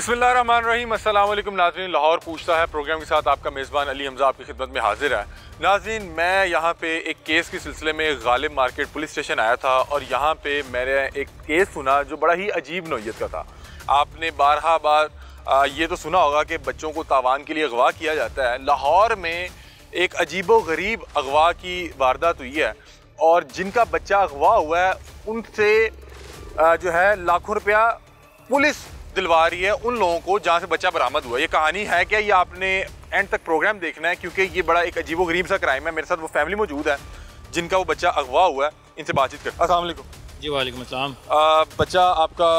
बिस्मिल्लाहिर्रहमानिर्रहीम। अस्सलाम वालेकुम नाज़रीन। लाहौर पूछता है प्रोग्राम के साथ आपका मेज़बान अली हमज़ा आपकी खिदमत में हाजिर है। नाज़रीन, मैं यहाँ पे एक केस के सिलसिले में गालिब मार्केट पुलिस स्टेशन आया था और यहाँ पे मैंने एक केस सुना जो बड़ा ही अजीब नौइयत का था। आपने बारहा बार ये तो सुना होगा कि बच्चों को तावान के लिए अगवा किया जाता है। लाहौर में एक अजीबो गरीब अगवा की वारदात हुई है और जिनका बच्चा अगवा हुआ है उनसे जो है लाखों रुपया पुलिस दिलवा रही है उन लोगों को जहाँ से बच्चा बरामद हुआ। ये कहानी है क्या, ये आपने एंड तक प्रोग्राम देखना है क्योंकि ये बड़ा एक अजीबो गरीब सा क्राइम है। मेरे साथ वो फैमिली मौजूद है जिनका वो बच्चा अगवा हुआ है, इनसे बातचीत करते हैं। अस्सलाम वालेकुम। जी वालेकुम अस्सलाम। बच्चा आपका?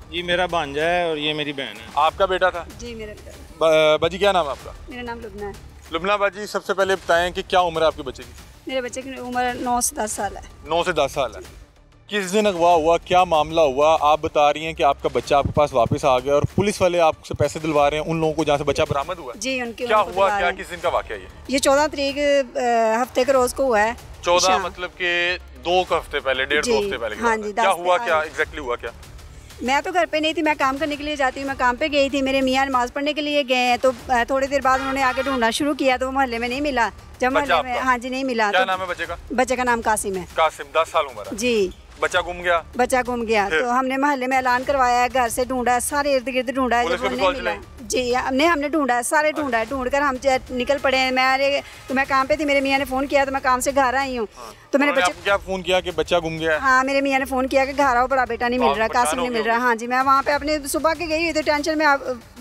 जी मेरा भांजा है और ये मेरी बहन है। आपका बेटा था? जी मेरा बेटा। बाजी क्या नाम है आपका? मेरा नाम लुबना है। लुबना बाजी, सबसे पहले बताएं कि क्या उम्र है आपके बच्चे की? मेरे बच्चे की उम्र 9 से 10 साल है। 9 से 10 साल है। किस दिन अगवा हुआ, क्या मामला हुआ? आप बता रही हैं कि आपका बच्चा आपके पास वापस आ गया और पुलिस वाले आपसे पैसे दिलवा रहे हैं उन लोगों को जहाँ से बच्चा बरामद हुआ है। जी उनके क्या हुआ, क्या किस दिन का वाकया ये 14 तारीख हफ्ते के रोज को हुआ है। 14 मतलब कि 2 हफ्ते पहले, 1.5-2 हफ्ते पहले। हाँ जी। क्या हुआ, क्या एग्जैक्टली हुआ क्या? मैं तो घर पे नहीं थी, मैं काम करने के लिए जाती हूँ। मैं काम पे गई थी, मेरे मियाँ नमाज पढ़ने के लिए गए हैं तो थोड़ी देर बाद उन्होंने आके ढूंढना शुरू किया तो मोहल्ले में नहीं मिला। जब मोहल्ले में, हाँ जी, नहीं मिला। क्या नाम है बच्चे का? बच्चे का नाम कासिम है। कासिम, 10 साल उम्र है जी। बच्चा गुम गया? बच्चा गुम गया तो हमने मोहल्ले में ऐलान करवाया है, घर से ढूंढा है, सारे इर्द गिर्द ढूंढा है, जब नहीं मिला। जी हमने ढूंढा है, सारे ढूंढा है। ढूंढ कर हम निकल पड़े हैं। मैं काम पे थी, मेरे मियाँ ने फ़ोन किया तो मैं काम से घर आई हूँ। तो मैंने बच्चे क्या फ़ोन किया कि बच्चा गुम गया है? हाँ, मेरे मियाँ ने फ़ोन किया कि घर आओ, बड़ा बेटा नहीं मिल रहा, कासिम नहीं मिल रहा। हाँ जी, मैं वहाँ पे अपने सुबह के गई हुई थी, टेंशन में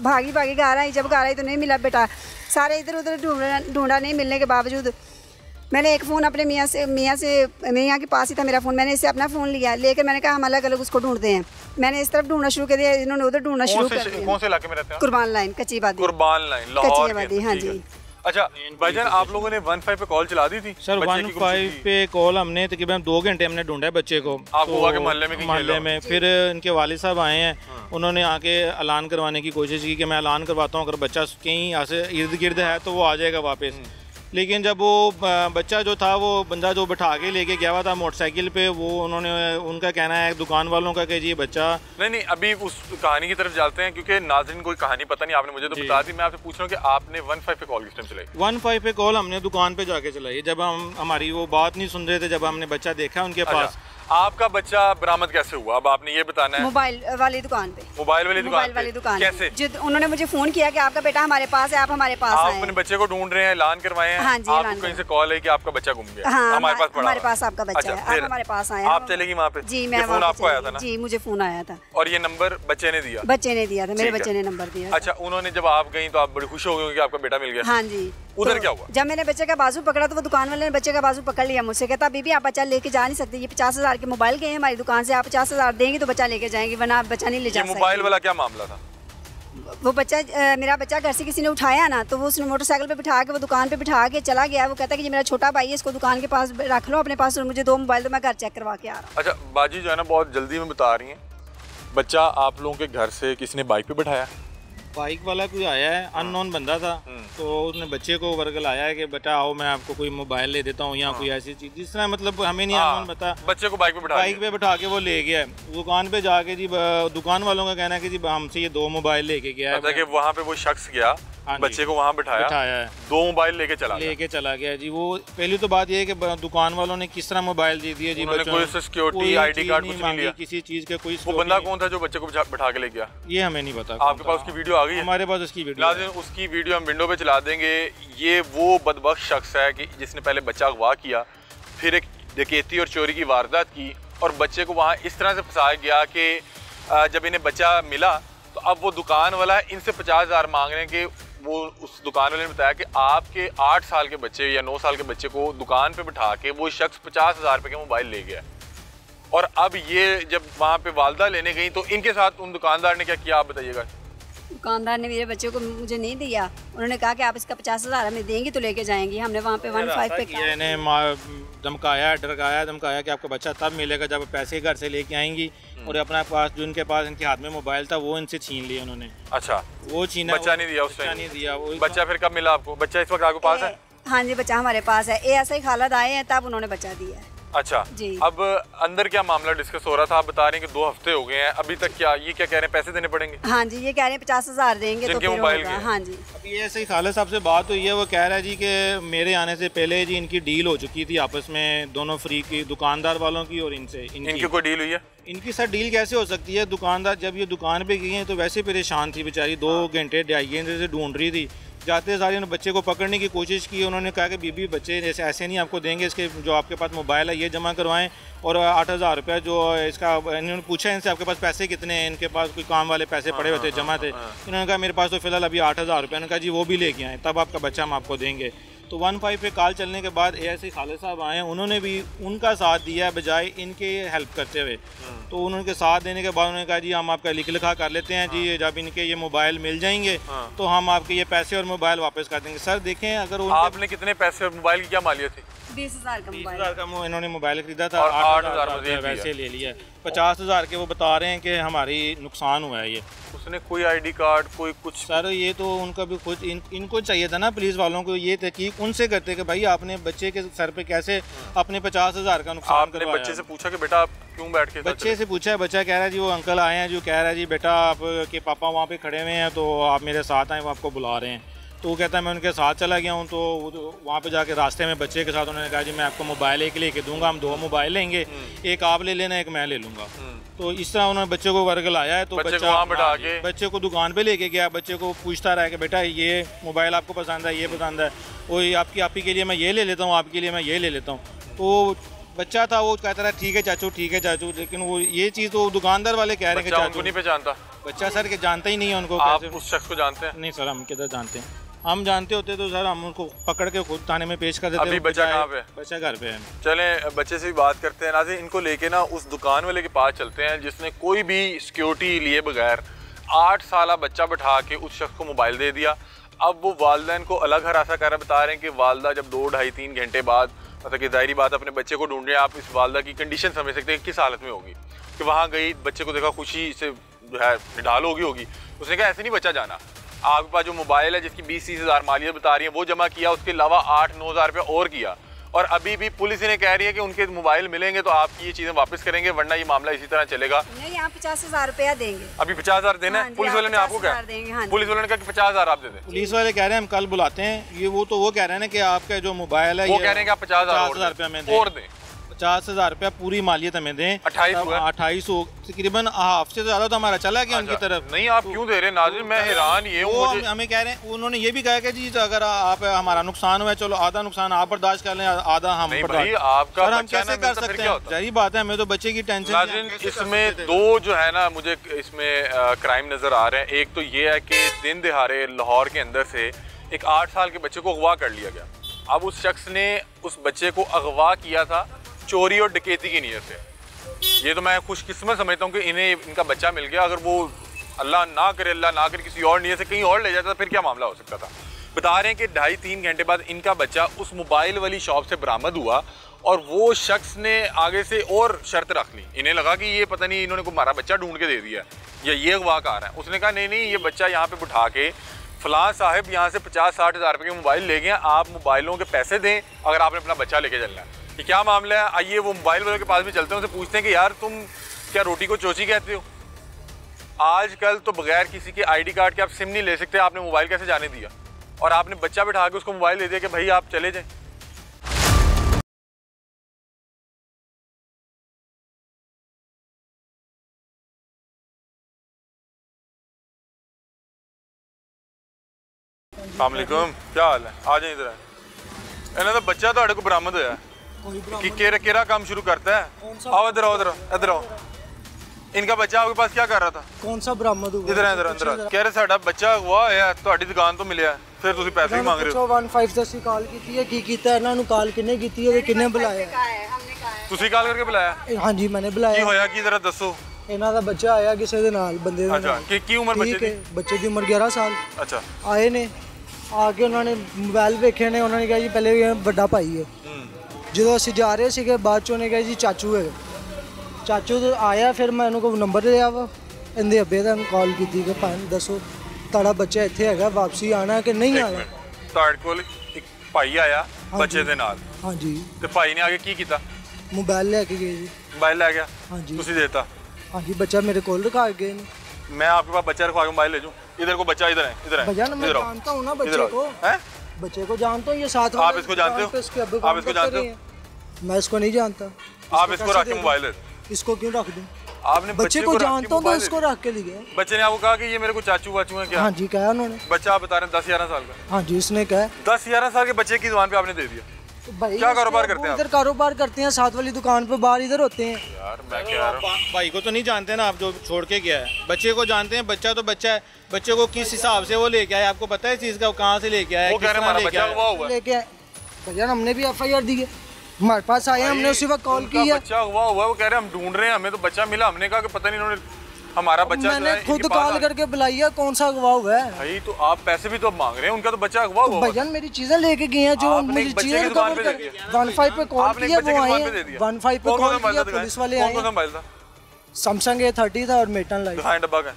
भागी घर आई। जब घर आई तो नहीं मिला बेटा, सारे इधर उधर ढूंढा, नहीं मिलने के बावजूद मैंने एक फ़ोन अपने मियाँ के पास ही था मेरा फ़ोन। मैंने इससे अपना फ़ोन लिया, लेकर मैंने कहा हम अलग अलग उसको ढूंढते हैं। मैंने इस तरफ ढूंढना शुरू कर दिया, इन्होंने उधर ढूंढना शुरू कर दिया। कौन से इलाके में रहते हैं? कुर्बान लाइन, कच्ची आबादी। कुर्बान लाइन, लाहौर की। हाँ जी। अच्छा भाईजान, आप लोगों ने 15 पे कॉल चला दी थी? सर 15 पे कॉल हमने तकरीबन 2 घंटे हमने ढूंढा है बच्चे को। आपको मोहल्ले में फिर इनके वालिद साहब आए हैं, उन्होंने आके ऐलान करवाने की कोशिश की कि मैं ऐलान करवाता हूँ, अगर बच्चा कहीं यहाँ से इर्द गिर्द है तो वो आ जाएगा वापस। लेकिन जब वो बच्चा जो था, वो बंदा जो बिठा के लेके गया हुआ था मोटरसाइकिल पे, वो उनका कहना है दुकान वालों का कि जी बच्चा नहीं, अभी उस कहानी की तरफ जाते हैं क्योंकि नाज़रीन कोई कहानी पता नहीं, आपने मुझे तो बता दी। मैं आपसे पूछ रहा हूँ कि आपने 15 पे कॉल किस टाइम चलाई? 15 पे कॉल हमने दुकान पे जाके चलाई, जब हम हमारी वो बात नहीं सुन रहे थे, जब हमने बच्चा देखा उनके पास। आपका बच्चा बरामद कैसे हुआ, अब आपने ये बताना है। मोबाइल वाली दुकान पे। मोबाइल वाली दुकान कैसे? उन्होंने मुझे फोन किया कि आपका बेटा हमारे पास है, आप हमारे पास आए। आप अपने बच्चे को ढूंढ रहे हैं, ऐलान करवाए हैं। हाँ जी, आपको कहीं से कॉल है कि आपका बच्चा गुम गया? हाँ, हमारे पास आपका बच्चा है, आप हमारे पास आए। आप चलेगी वहाँ पे? जी मैं फोन आपको आया था ना? जी मुझे फोन आया था। और ये नंबर बच्चे ने दिया? बच्चे ने दिया था, मेरे बच्चे ने नंबर दिया। अच्छा, उन्होंने जब आप गई तो आप बड़ी खुश हो गई कि आपका बेटा मिल गया? हाँ जी। उधर क्या हुआ? जब मैंने बच्चे का बाजू पकड़ा तो वो दुकान वाले ने बच्चे का बाजू पकड़ लिया मुझसे, कहता बीबी आप बच्चा लेके जा नहीं सकते, ये 50,000 के मोबाइल गए हमारी दुकान से, आप 50,000 देंगे तो बच्चा लेके जाएंगे, वरना आप बच्चा नहीं ले जा सकते। मोबाइल वाला क्या मामला था? वो बच्चा मेरा बच्चा घर से किसी ने उठाया ना, तो वो उसने मोटरसाइकिल पे बिठा के वो दुकान पे बिठा के चला गया। वो कहता है कि ये मेरा छोटा भाई है, इसको दुकान के पास रख लो अपने पास, और मुझे 2 मोबाइल तो मैं घर चेक करवा के आ रहा हूँ। अच्छा बाजी जो है ना, बहुत जल्दी में बता रही हैं, बच्चा आप लोगों के घर से किसी ने बाइक पे बिठाया? बाइक वाला कोई आया है, अननोन बंदा था, तो उसने बच्चे को वर्गल आया है कि बेटा आओ मैं आपको कोई मोबाइल ले देता हूँ या कोई ऐसी चीज़, जिस तरह मतलब हमें नहीं अननोन बता। बच्चे को बाइक पे बिठा के वो ले गया दुकान पे जाके। जी दुकान वालों का कहना है कि जी हमसे ये 2 मोबाइल लेके गया है। कि वहाँ पे वो शख्स गया, बच्चे को वहाँ बिठाया है, 2 मोबाइल लेके चला गया जी। वो पहली तो बात ये है कि दुकान वालों ने किस तरह मोबाइल दे दिए जी, कोई सिक्योरिटी आईडी कार्ड कुछ नहीं लिया, किसी चीज का कोई। वो बंदा कौन था जो बच्चे को बिठा के ले गया? ये हमें नहीं पता। आपके पास उसकी वीडियो आ गई है? हमारे पास उसकी वीडियो, उसकी वीडियो हम विंडो पे चला देंगे। ये वो बदबख्त शख्स है कि जिसने पहले बच्चा अगवा किया, फिर एक डकैती और चोरी की वारदात की और बच्चे को वहाँ इस तरह से फंसाया गया कि जब इन्हें बच्चा मिला तो अब वो दुकान वाला इनसे 50,000 मांग रहे हैं कि वो उस दुकान वाले ने बताया कि आपके 8 साल के बच्चे या 9 साल के बच्चे को दुकान पे बिठा के वो शख्स 50,000 रुपये का मोबाइल ले गया। और अब ये जब वहाँ पे वालदा लेने गई तो इनके साथ उन दुकानदार ने क्या किया, आप बताइएगा। दुकानदार ने मेरे बच्चे को मुझे नहीं दिया, उन्होंने कहा कि आप इसका 50,000 हमें देंगी तो लेके जाएंगे। हमने वहाँ पे 15 पे किया, धमकाया, डरकाया धमकाया कि आपका बच्चा तब मिलेगा जब पैसे घर से लेके आएंगी, और अपना पास जो इनके पास इनके हाथ में मोबाइल था वो इनसे छीन लिया उन्होंने। अच्छा, वो छीना, बच्चा नहीं दिया, बच्चा नहीं दिया। बच्चा फिर कब मिला आपको? बच्चा इस वक्त आपके पास है? हाँ जी, बच्चा हमारे पास है। ऐसा ही हालत आए हैं तब उन्होंने बच्चा दिया है। अच्छा जी। अब अंदर क्या मामला डिस्कस हो रहा था? आप बता रहे हैं कि 2 हफ्ते हो गए हैं, अभी तक क्या ये क्या कह रहे हैं, पैसे देने पड़ेंगे? हाँ जी, ये कह रहे हैं 50,000 देंगे तो जिनके फिर मोबाइल होगा। के? हाँ जी। अभी ऐसे ही खालिद साहब से बात हुई है, वो कह रहा है जी कि मेरे आने से पहले जी इनकी डील हो चुकी थी आपस में, दोनों फ्री की, दुकानदार वालों की और इनसे। इनकी कोई डील हुई है? इनकी सर डील कैसे हो सकती है? दुकानदार जब ये दुकान पे गई हैं तो वैसे परेशान थी बेचारी, 2 घंटे 2.5 घंटे से ढूंढ रही थी। जाते सारे उन्होंने बच्चे को पकड़ने की कोशिश की, उन्होंने कहा कि बीबी बच्चे जैसे ऐसे नहीं आपको देंगे, इसके जो आपके पास मोबाइल है ये जमा करवाएं और 8,000 रुपये जो इसका, इन्होंने पूछा इनसे आपके पास पैसे कितने हैं, इनके पास कोई काम वाले पैसे पड़े हुए थे, जमा थे। इन्होंने कहा मेरे पास तो फिलहाल अभी 8,000 रुपये। उन्होंने कहा जी वो भी लेके आएँ, तब आपका बच्चा हम आपको देंगे। तो 15 पे कॉल चलने के बाद ASI खालिद साहब आए, उन्होंने भी उनका साथ दिया बजाय इनके हेल्प करते हुए। तो उनके साथ देने के बाद उन्होंने कहा जी हम आपका लिख लिखा कर लेते हैं जी, जब इनके ये मोबाइल मिल जाएंगे तो हम आपके ये पैसे और मोबाइल वापस कर देंगे। सर देखें, अगर आपने कितने पैसे और मोबाइल की क्या मालियत थी? 20,000 का मोबाइल। 20,000 का इन्होंने मोबाइल खरीदा था, और 8,000 8,000 वैसे ले लिया। 50,000 के वो बता रहे हैं कि हमारी नुकसान हुआ है ये। उसने कोई ID कार्ड कोई कुछ? सर ये तो उनका भी खुद इनको चाहिए था ना, पुलिस वालों को ये तहकीक उनसे करते कि भाई आपने बच्चे के सर पे कैसे अपने 50,000 का नुकसान आपने करवाया। बच्चे से पूछा कि बेटा आप क्यों बैठ के? बच्चे से पूछा है, बच्चा कह रहा है जी वो अंकल आए हैं जो कह रहा है जी बेटा आपके पापा वहाँ पे खड़े हुए हैं तो आप मेरे साथ आए, वो आपको बुला रहे हैं। तो वो कहता है मैं उनके साथ चला गया हूँ। तो वहाँ पे जाके रास्ते में बच्चे के साथ उन्होंने कहा जी मैं आपको मोबाइल एक लेके दूंगा, हम 2 मोबाइल लेंगे, एक आप ले लेना एक मैं ले लूँगा। तो इस तरह उन्होंने बच्चे को वर्ग लाया है। तो बच्चा वहाँ बैठा के बच्चे को दुकान पे लेके गया, बच्चे को पूछता रहा कि बेटा ये मोबाइल आपको पसंद है, ये पसंद है, वो आपकी के लिए मैं ये ले लेता हूँ, आपके लिए मैं ये ले लेता हूँ। तो बच्चा था वो कहता रहा ठीक है चाचू, ठीक है चाचू, लेकिन वो ये चीज़ तो दुकानदार वाले कह रहे हैं कि चाचू नहीं पहचानता। बच्चा सर के जानता ही नहीं है उनको। आप कैसे? उस शख्स को जानते हैं? नहीं सर, हम किधर जानते हैं, हम जानते होते तो सर हम उनको पकड़ के खुद थाने में पेश कर देते। अभी बच्चा कहाँ पे? बच्चा घर पे है। चलें बच्चे से भी बात करते हैं। नाज़रीन, इनको लेके ना उस दुकान वाले के पास चलते हैं जिसने कोई भी सिक्योरिटी लिए बगैर 8 साल बच्चा बैठा के उस शख्स को मोबाइल दे दिया। अब वो वालिदैन को अलग हरासा कर बता रहे हैं कि वालदा जब 2, 2.5, 3 घंटे बाद, मतलब कि ज़ाहिरी बात अपने बच्चे को ढूंढ रहे हैं, आप इस वालदा की कंडीशन समझ सकते हैं किस हालत में होगी कि वहाँ गई, बच्चे को देखा, खुशी से जो है निढाल होगी। उसने कहा ऐसे नहीं बच्चा जाना, आपके पास जो मोबाइल है जिसकी 20-30 हज़ार मालियत बता रही है वो जमा किया, उसके अलावा 8-9 हज़ार रुपया और किया, और अभी भी पुलिस इन्हें कह रही है कि उनके मोबाइल मिलेंगे तो आपकी ये चीज़ें वापस करेंगे, वरना ये मामला इसी तरह चलेगा। नहीं, आप 50,000 रुपया देंगे। अभी 50,000 देना है? पुलिस वाले ने आपको क्या? पुलिस वाले ने कहा कि 50,000 आप दे दें। पुलिस वाले कह रहे हैं हम कल बुलाते हैं, ये वो कह रहे हैं ना कि आपका जो मोबाइल है वो कह रहे हैं कि आप 50,000 रुपया में और दें, 50,000 रुपया पूरी मालियत हमें दें। 28 तकरीबन हाफ से ज़्यादा तो हमारा चला गया उनकी तरफ। नहीं, आप क्यों दे रहे हैं नाज़रीन? मैं हैरान ये हूँ। हमें कह रहे हैं, उन्होंने ये भी कहा कि जी अगर आप हमारा नुकसान हुआ है, चलो आधा नुकसान आप बर्दाश्त कर लें, आधा हम बर्दाश्त। आपका हम कैसे कर सकते हैं? जाहिर बात है, हमें तो बच्चे की टेंशन। नाज़रीन, इसमें 2 जो है ना मुझे इसमें क्राइम नज़र आ रहे हैं। एक तो ये है कि दिन दिहाड़े लाहौर के अंदर से एक 8 साल के बच्चे को अगवा कर लिया गया। अब उस शख्स ने उस बच्चे को अगवा किया था चोरी और डकैती की नीयत से। ये तो मैं खुशकिस्मत समझता हूँ कि इनका बच्चा मिल गया। अगर वो अल्लाह ना करे किसी और नीयत से कहीं और ले जाता फिर क्या मामला हो सकता था। बता रहे हैं कि 2.5-3 घंटे बाद इनका बच्चा उस मोबाइल वाली शॉप से बरामद हुआ और वो शख्स ने आगे से और शर्त रख ली। इन्हें लगा कि ये पता नहीं इन्होंने को हमारा बच्चा ढूंढ के दे दिया या ये अगवाकार है। उसने कहा नहीं, ये बच्चा यहाँ पे बिठा के फलां साहब यहाँ से 50-60 हज़ार रुपये के मोबाइल ले गए, आप मोबाइलों के पैसे दें अगर आपने अपना बच्चा लेके चलना है। ये क्या मामला है? आइए वो मोबाइल वालों के पास भी चलते हैं, उनसे पूछते हैं कि यार तुम क्या रोटी को चोची कहते हो? आजकल तो बगैर किसी के ID कार्ड के आप सिम नहीं ले सकते, आपने मोबाइल कैसे जाने दिया? और आपने बच्चा बिठा के उसको मोबाइल दे दिया कि भाई आप चले जाएं। अस्सलाम वालेकुम, क्या हाल है? आ जाए इधर। इन्हें तो बच्चा तो को बरामद होया कि केरा काम शुरू करता है। आओ इधर, इधर आओ। इनका बच्चा आपके पास क्या कर रहा था? कौन सा बरामद हुआ? इधर अंदर कह रहे साडा बच्चा हुआ है ਤੁਹਾਡੀ दुकान तो मिले फिर ਤੁਸੀਂ पैसे भी मांग रहे हो। 15 10 कॉल की है की कीता ਇਹਨਾਂ ਨੂੰ ਕਾਲ ਕਿੰਨੇ ਕੀਤੀ ਹੈ ਤੇ ਕਿੰਨੇ ਬੁਲਾਇਆ? ਤੁਸੀਂ ਕਾਲ ਕਰਕੇ ਬੁਲਾਇਆ? ਹਾਂਜੀ मैंने बुलाया। ਕੀ ਹੋਇਆ ਕੀ ਜ਼ਰਾ ਦੱਸੋ। ਇਹਨਾਂ ਦਾ ਬੱਚਾ ਆਇਆ ਕਿਸੇ ਦੇ ਨਾਲ ਬੰਦੇ ਦੇ ਨਾਲ। ਅੱਛਾ ਕੀ ਉਮਰ ਬੱਚੇ ਦੀ? ਬੱਚੇ ਦੀ ਉਮਰ 11 ਸਾਲ। ਅੱਛਾ ਆਏ ਨੇ ਆ ਕੇ ਉਹਨਾਂ ਨੇ ਮੋਬਾਈਲ ਵੇਖੇ ਨੇ, ਉਹਨਾਂ ਨੇ ਕਿਹਾ ਜੀ ਪਹਿਲੇ ਇਹ ਵੱਡਾ ਭਾਈ ਹੈ। ਜਦੋਂ ਅਸੀਂ ਜਾ ਰਹੇ ਸੀਗੇ ਬਾਅਦ ਚ ਉਹਨੇ ਕਿਹਾ ਜੀ ਚਾਚੂ ਹੈ। ਚਾਚੂ ਆਇਆ ਫਿਰ ਮੈਂ ਉਹਨੂੰ ਕੋਈ ਨੰਬਰ ਲਿਆ ਵਾ, ਇਹਦੇ ਅੱਬੇ ਦਾ ਕਾਲ ਕੀਤੀ ਕਿ ਭਾਈ ਦੱਸੋ ਤੁਹਾਡਾ ਬੱਚਾ ਇੱਥੇ ਹੈਗਾ, ਵਾਪਸੀ ਆਣਾ ਕਿ ਨਹੀਂ ਆਣਾ। ਤੁਹਾਡੇ ਕੋਲ ਇੱਕ ਭਾਈ ਆਇਆ ਬੱਚੇ ਦੇ ਨਾਲ? ਹਾਂਜੀ। ਤੇ ਭਾਈ ਨੇ ਆ ਕੇ ਕੀ ਕੀਤਾ? मोबाइल लेके गए जी। मोबाइल लै गया हाँ जी। तुसी देता? हाँ जी, बच्चा मेरे कोल रखा गए ने। मैं आपके पास बच्चा रखवा के मोबाइल ले जाऊं? इधर को बच्चा इधर है, इधर है। भैया मैं इधर आओ। जानता हूँ ना इधर बच्चे आओ। को, हैं? बच्चे को जानता हूँ, ये साथ आप इसको जानते हो? आप इसको जानते हो? मैं इसको नहीं जानता। आप इसको रख के मोबाइल दे? इसको क्यों रख दूं? आपने बच्चे को जानता हूँ तो इसको रख के लिए। बच्चे ने आपको कहा कि ये मेरे को चाचू वाचू है क्या? हाँ जी, कहा उन्होंने। बच्चा आप बता रहे हैं 10-11 साल का? हाँ जी, उसने कहा। 10-11 साल के बच्चे की जुबान पे आपने दे दिया? भाई क्या कारोबार करते हैं आप? इधर कारोबार करते हैं, साथ वाली दुकान पे, बाहर इधर होते हैं। यार मैं कह रहा हूँ भाई को तो नहीं जानते ना आप, जो छोड़ के गया है। बच्चे को जानते हैं, बच्चा तो बच्चा है। बच्चे को किस हिसाब से वो लेके आया, आपको पता है इस चीज़ का? कहाँ से लेके आया? वो कह रहे हमारा बच्चा अगवा हुआ है। लेके भैया हमने भी FIR दी है, हमारे पास आए, हमने उसी वक्त कॉल की है। बच्चा अगवा हुआ है, वो कह रहे हैं हम ढूंढ रहे हैं, हमें तो बच्चा मिला। हमने कहा कि पता नहीं इन्होंने हमारा बच्चा मैंने खुद कॉल करके बुलाई है, कौन सा अगवा हुआ है भाई? तो आप पैसे भी तो मांग रहे हैं, उनका तो बच्चा अगवा हुआ है। भैया मेरी चीजें लेके गए हैं, जो आपने मुझे एक बच्चे चीजें की दुकान रिकवर पे कर दे दिया। 15 पे कॉल आपने एक किया, बच्चे वो की आए दुकान पे दे दिया। 15 पे कॉल किया, पुलिस वाले आए। कौन सा मोबाइल था? सैमसंग A30 था और मेटन लाइट। दिखाएं डब्बा का।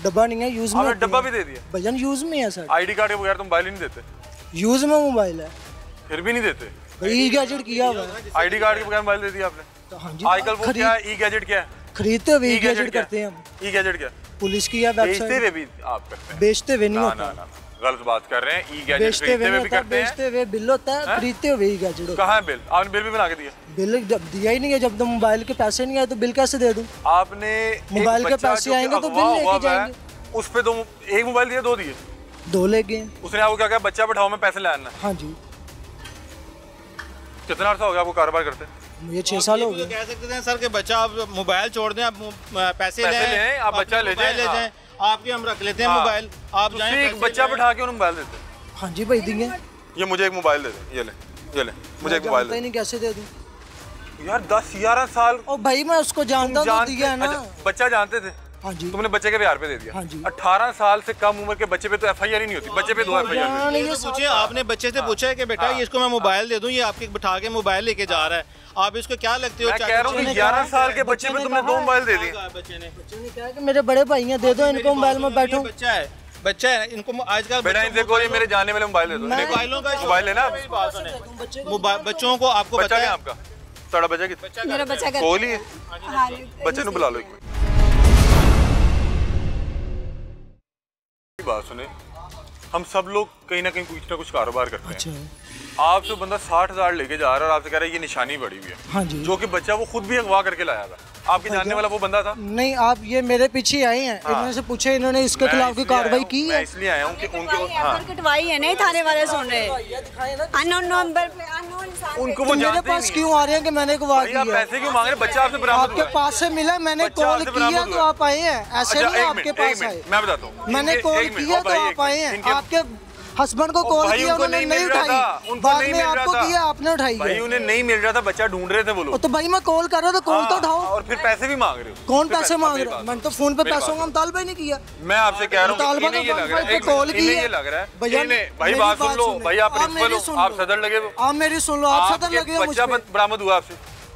डब्बा नहीं है, यूज में। आपने डब्बा भी दे दिया? भैया यूज में है सर। आईडी कार्ड के बगैर तो मोबाइल ही नहीं देते? यूज में मोबाइल है, फिर भी नहीं देते? ई गैजेट किया हुआ है। आईडी कार्ड के बगैर मोबाइल दे दिया आपने? तो हाँ जी, आजकल वो क्या है, ई गैजेट क्या है? खरीदते हुए ई गैजेट करते हैं हम। ई गैजेट क्या? पुलिस की है बेचते वेबसाइट। हुए भी आप करते हैं? बेचते हुए नहीं ना होता। ना ना, गलत बात कर रहे हैं। ई गैजेट बेचते खरीदते हुए हुए नहीं भी होता, करते हैं? बेचते हुए बिल होता है, खरीदते हुए ई गैजेट होता है। कहाँ है बिल? आपने बिल भी बना के दिया? बिल जब दिया ही नहीं है, जब तो मोबाइल के पैसे नहीं आए तो बिल कैसे दे दूं? आपने मोबाइल के पैसे आएंगे तो बिल लेके जाएंगे। उस पे दो, एक मोबाइल दिया, 2 दिए? 2 ले गए। उसने आपको क्या कहा? बच्चा बैठाओ मैं पैसे ले आना। हाँ जी। कितना अर्सा हो गया आपको कारोबार करते? मुझे 6 साल हो तो गए। कह सकते हैं सर कि बच्चा आप मोबाइल छोड़ दें, आप पैसे लें, आप बच्चा ले जाएं, ले जाएं, आपके हम रख लेते हैं मोबाइल, आप जाएं एक बच्चा बैठा के उन्हें मोबाइल देते? हाँ जी भाई, देंगे। ये मुझे एक मोबाइल दे दे, ये ले मुझे एक मोबाइल दे। नहीं कैसे दे दूं यार 10-11 साल। ओ भाई मैं उसको जानता हूं, तो दिया है ना। अच्छा, बच्चा जानते थे? हाँ जी। तुमने बच्चे के व्यवहार पे दे दिया? हाँ जी। 18 साल से कम उम्र के बच्चे पे तो FIR ही नहीं होती, बच्चे पे 2 FIR। ये तो पूछिए, आपने बच्चे से पूछा है कि बेटा ये इसको मैं मोबाइल दे दूं, ये आपके बिठा के मोबाइल लेके जा रहा है, आप इसको क्या लगते हो? मैं कह रहा हूँ कि 11 साल के बच्चे पे तुमने 2 मोबाइल दे दिए। बच्चे ने क्या कि मेरे बड़े भाई हैं, दे दो इनको मोबाइल में, बैठो। बच्चा है, इनको आजकल बेटा इनसे कोई मेरे जाने वाले मोबाइल दे दो। मोबाइलों का मोबाइल लेना बच्चों को, आपको बच्चा पता क्या है आपका? ਤੁਹਾਡਾ बच्चा कितना? मेरा बच्चा घर कोहली है? हाँ बच्चे ने बुला लो एक बात सुने, हम सब लोग कहीं ना कहीं कुछ ना कुछ कारोबार करते हैं। अच्छा। आपसे बंदा 60,000 लेके जा रहा है और आपसे कह रहा है ये निशानी पड़ी हुई है। हाँ जी। जो कि बच्चा वो खुद भी अगवा करके लाया था। आपके जानने वाला वो बंदा था? नहीं, आप ये मेरे पीछे आए हैं, इन्होंने से पूछे, इन्होंने इसके खिलाफ कोई कार्रवाई की है? मैं इसलिए आया हूँ कि उनको हाँ कटवाई है, नहीं थाने वाले सुन रहे अननोन नंबर पे अननोन इंसान उनको पे। वो मेरे जानते ही पास नहीं। क्यों आ रहे हैं कि मैंने गवाह भाई आप किया? पैसे क्यों मांग रहे हैं? बच्चा आपसे बरामद आपके हुआ है। पास से मिला, मैंने बच्चा कॉल आपसे किया बरामद तो हुआ है। आप आए हैं, ऐसे अच्छा, नहीं एक आपके मिनट, पास आए। मैं बताता हूँ। मैंने कॉल किया तो आप आए हैं, आपके हस्बैंड को कॉल भाई किया, उनको उन्होंने नहीं मिल रहा उठाई, था, उनको बाद नहीं में मिल रहा आपको था। किया, आपने उठाई भाई है। उन्हें नहीं मिल रहा था, बच्चा ढूंढ रहे थे वो लोग। तो भाई मैं कॉल कर रहा था, कॉल तो उठाओ। और फिर पैसे भी मांग रहे हो? कौन फिर पैसे मांग मेरी रहा है? बात मैंने तो फोन पे मेरी पैसों बात का मुतालबा ही नहीं किया। मैं आपसे कह रहा हूँ मुतालबा इन्हें ये तो लग रहा है, पे कॉल की इन्हें है। ये लग रहा है, भैया, भाई मेरी बात सुन लो, सुनो। भाई आप प्रिंसिपल मेरी हो, सुन आप लो। सदर लगे हो, आप मेरी सुन लो, आप सदर लगे हो मुझ बच्चा पे। बरामद हुआ आपसे,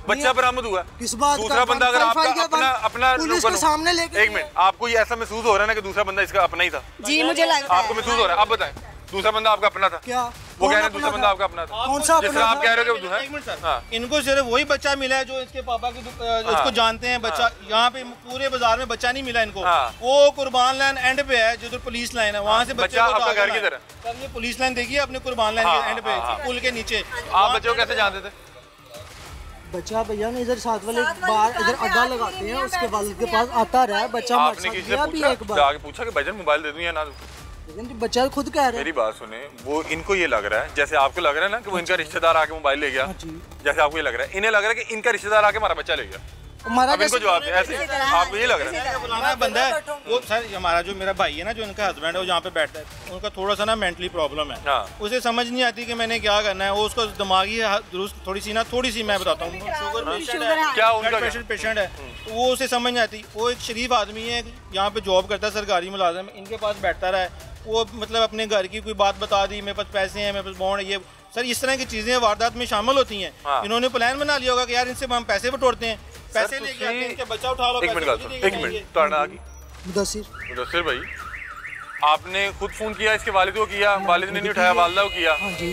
बच्चा बरामद हुआ। किस बात का? दूसरा बंदा अगर आपका अपना पुलिस के सामने लेके, एक मिनट, आपको ये ऐसा महसूस हो रहा है ना कि दूसरा बंदा इसका अपना ही था? जी मुझे लगता है। आपको महसूस हो रहा है? आप बताएं, दूसरा बंदा आपका अपना था? क्या वो कह रहे हैं दूसरा बंदा आपका अपना था। कौन सा जिस अपना तरह आप था? कह रहे हो कि वो एक मिनट सर, हाँ। इनको सिर्फ वही बच्चा मिला है जो इसके पापा की उसको जानते हैं। बच्चा यहाँ पे पूरे बाजार में बच्चा नहीं मिला इनको। हाँ। वो कुर्बान लाइन एंड पे है, जो पुलिस लाइन है, वहाँ से बच्चे बच्चा को आपका उठा घर के किधर है? लाए। सर ये पुलिस लाइन देखिए अपने कुर्बान लाइन हाँ, के एंड पे, पुल के नीचे। आप बच्चों को कैसे जानते थे? बच्चा भैया ने इधर साथ वाले बार इधर अड्डा लगाते हैं, उसके वालिद के पास आता रहा है बच्चा। आपने किसी से पूछा, जाके पूछा कि भाईजान मोबाइल दे दूं या ना दूं? लेकिन बच्चा खुद कह रहा है। मेरी बात सुने, वो इनको ये लग रहा है, जैसे आपको लग रहा है ना कि वो इनका रिश्तेदार आके मोबाइल ले गया, जैसे आपको ये लग रहा है, इन्हें लग रहा है कि इनका रिश्तेदार आके हमारा बच्चा ले गया। हमारा अब इनको जवाब दे, ऐसे आपको ये लग रहा है? बुलाना बंदा है वो सर, हमारा जो मेरा भाई है ना, जो इनका हस्बैंड है, वो जहाँ पे बैठता है, उनका थोड़ा सा ना मेंटली प्रॉब्लम है। हाँ। उसे समझ नहीं आती कि मैंने क्या करना है। वो उसको दिमागी दुरुस्त थोड़ी सी मैं बताता हूँ, शुगर पेशेंट है, क्या उनका ब्लड प्रेशर पेशेंट है, तो वो उसे समझ नहीं आती। वो एक शरीफ आदमी है, यहाँ पे जॉब करता है, सरकारी मुलाजिम, इनके पास बैठता रहा है। वो मतलब अपने घर की कोई बात बता दी, मेरे पास पैसे हैं, मेरे पास बॉन्ड, ये सर इस तरह की चीज़ें वारदात में शामिल होती हैं। हाँ। इन्होंने प्लान बना लिया होगा कि यार इनसे हम पैसे बटोरते हैं, पैसे लेके आते हैं, इनके बच्चा उठा लो। एक मिनट ਤੁਹਾਡਾ ਆ ਗਈ मुदस्सिर भाई, आपने खुद फोन किया इसके वालिद को किया? वालिद ने नहीं उठाया, वालिदा को किया? हाँ जी।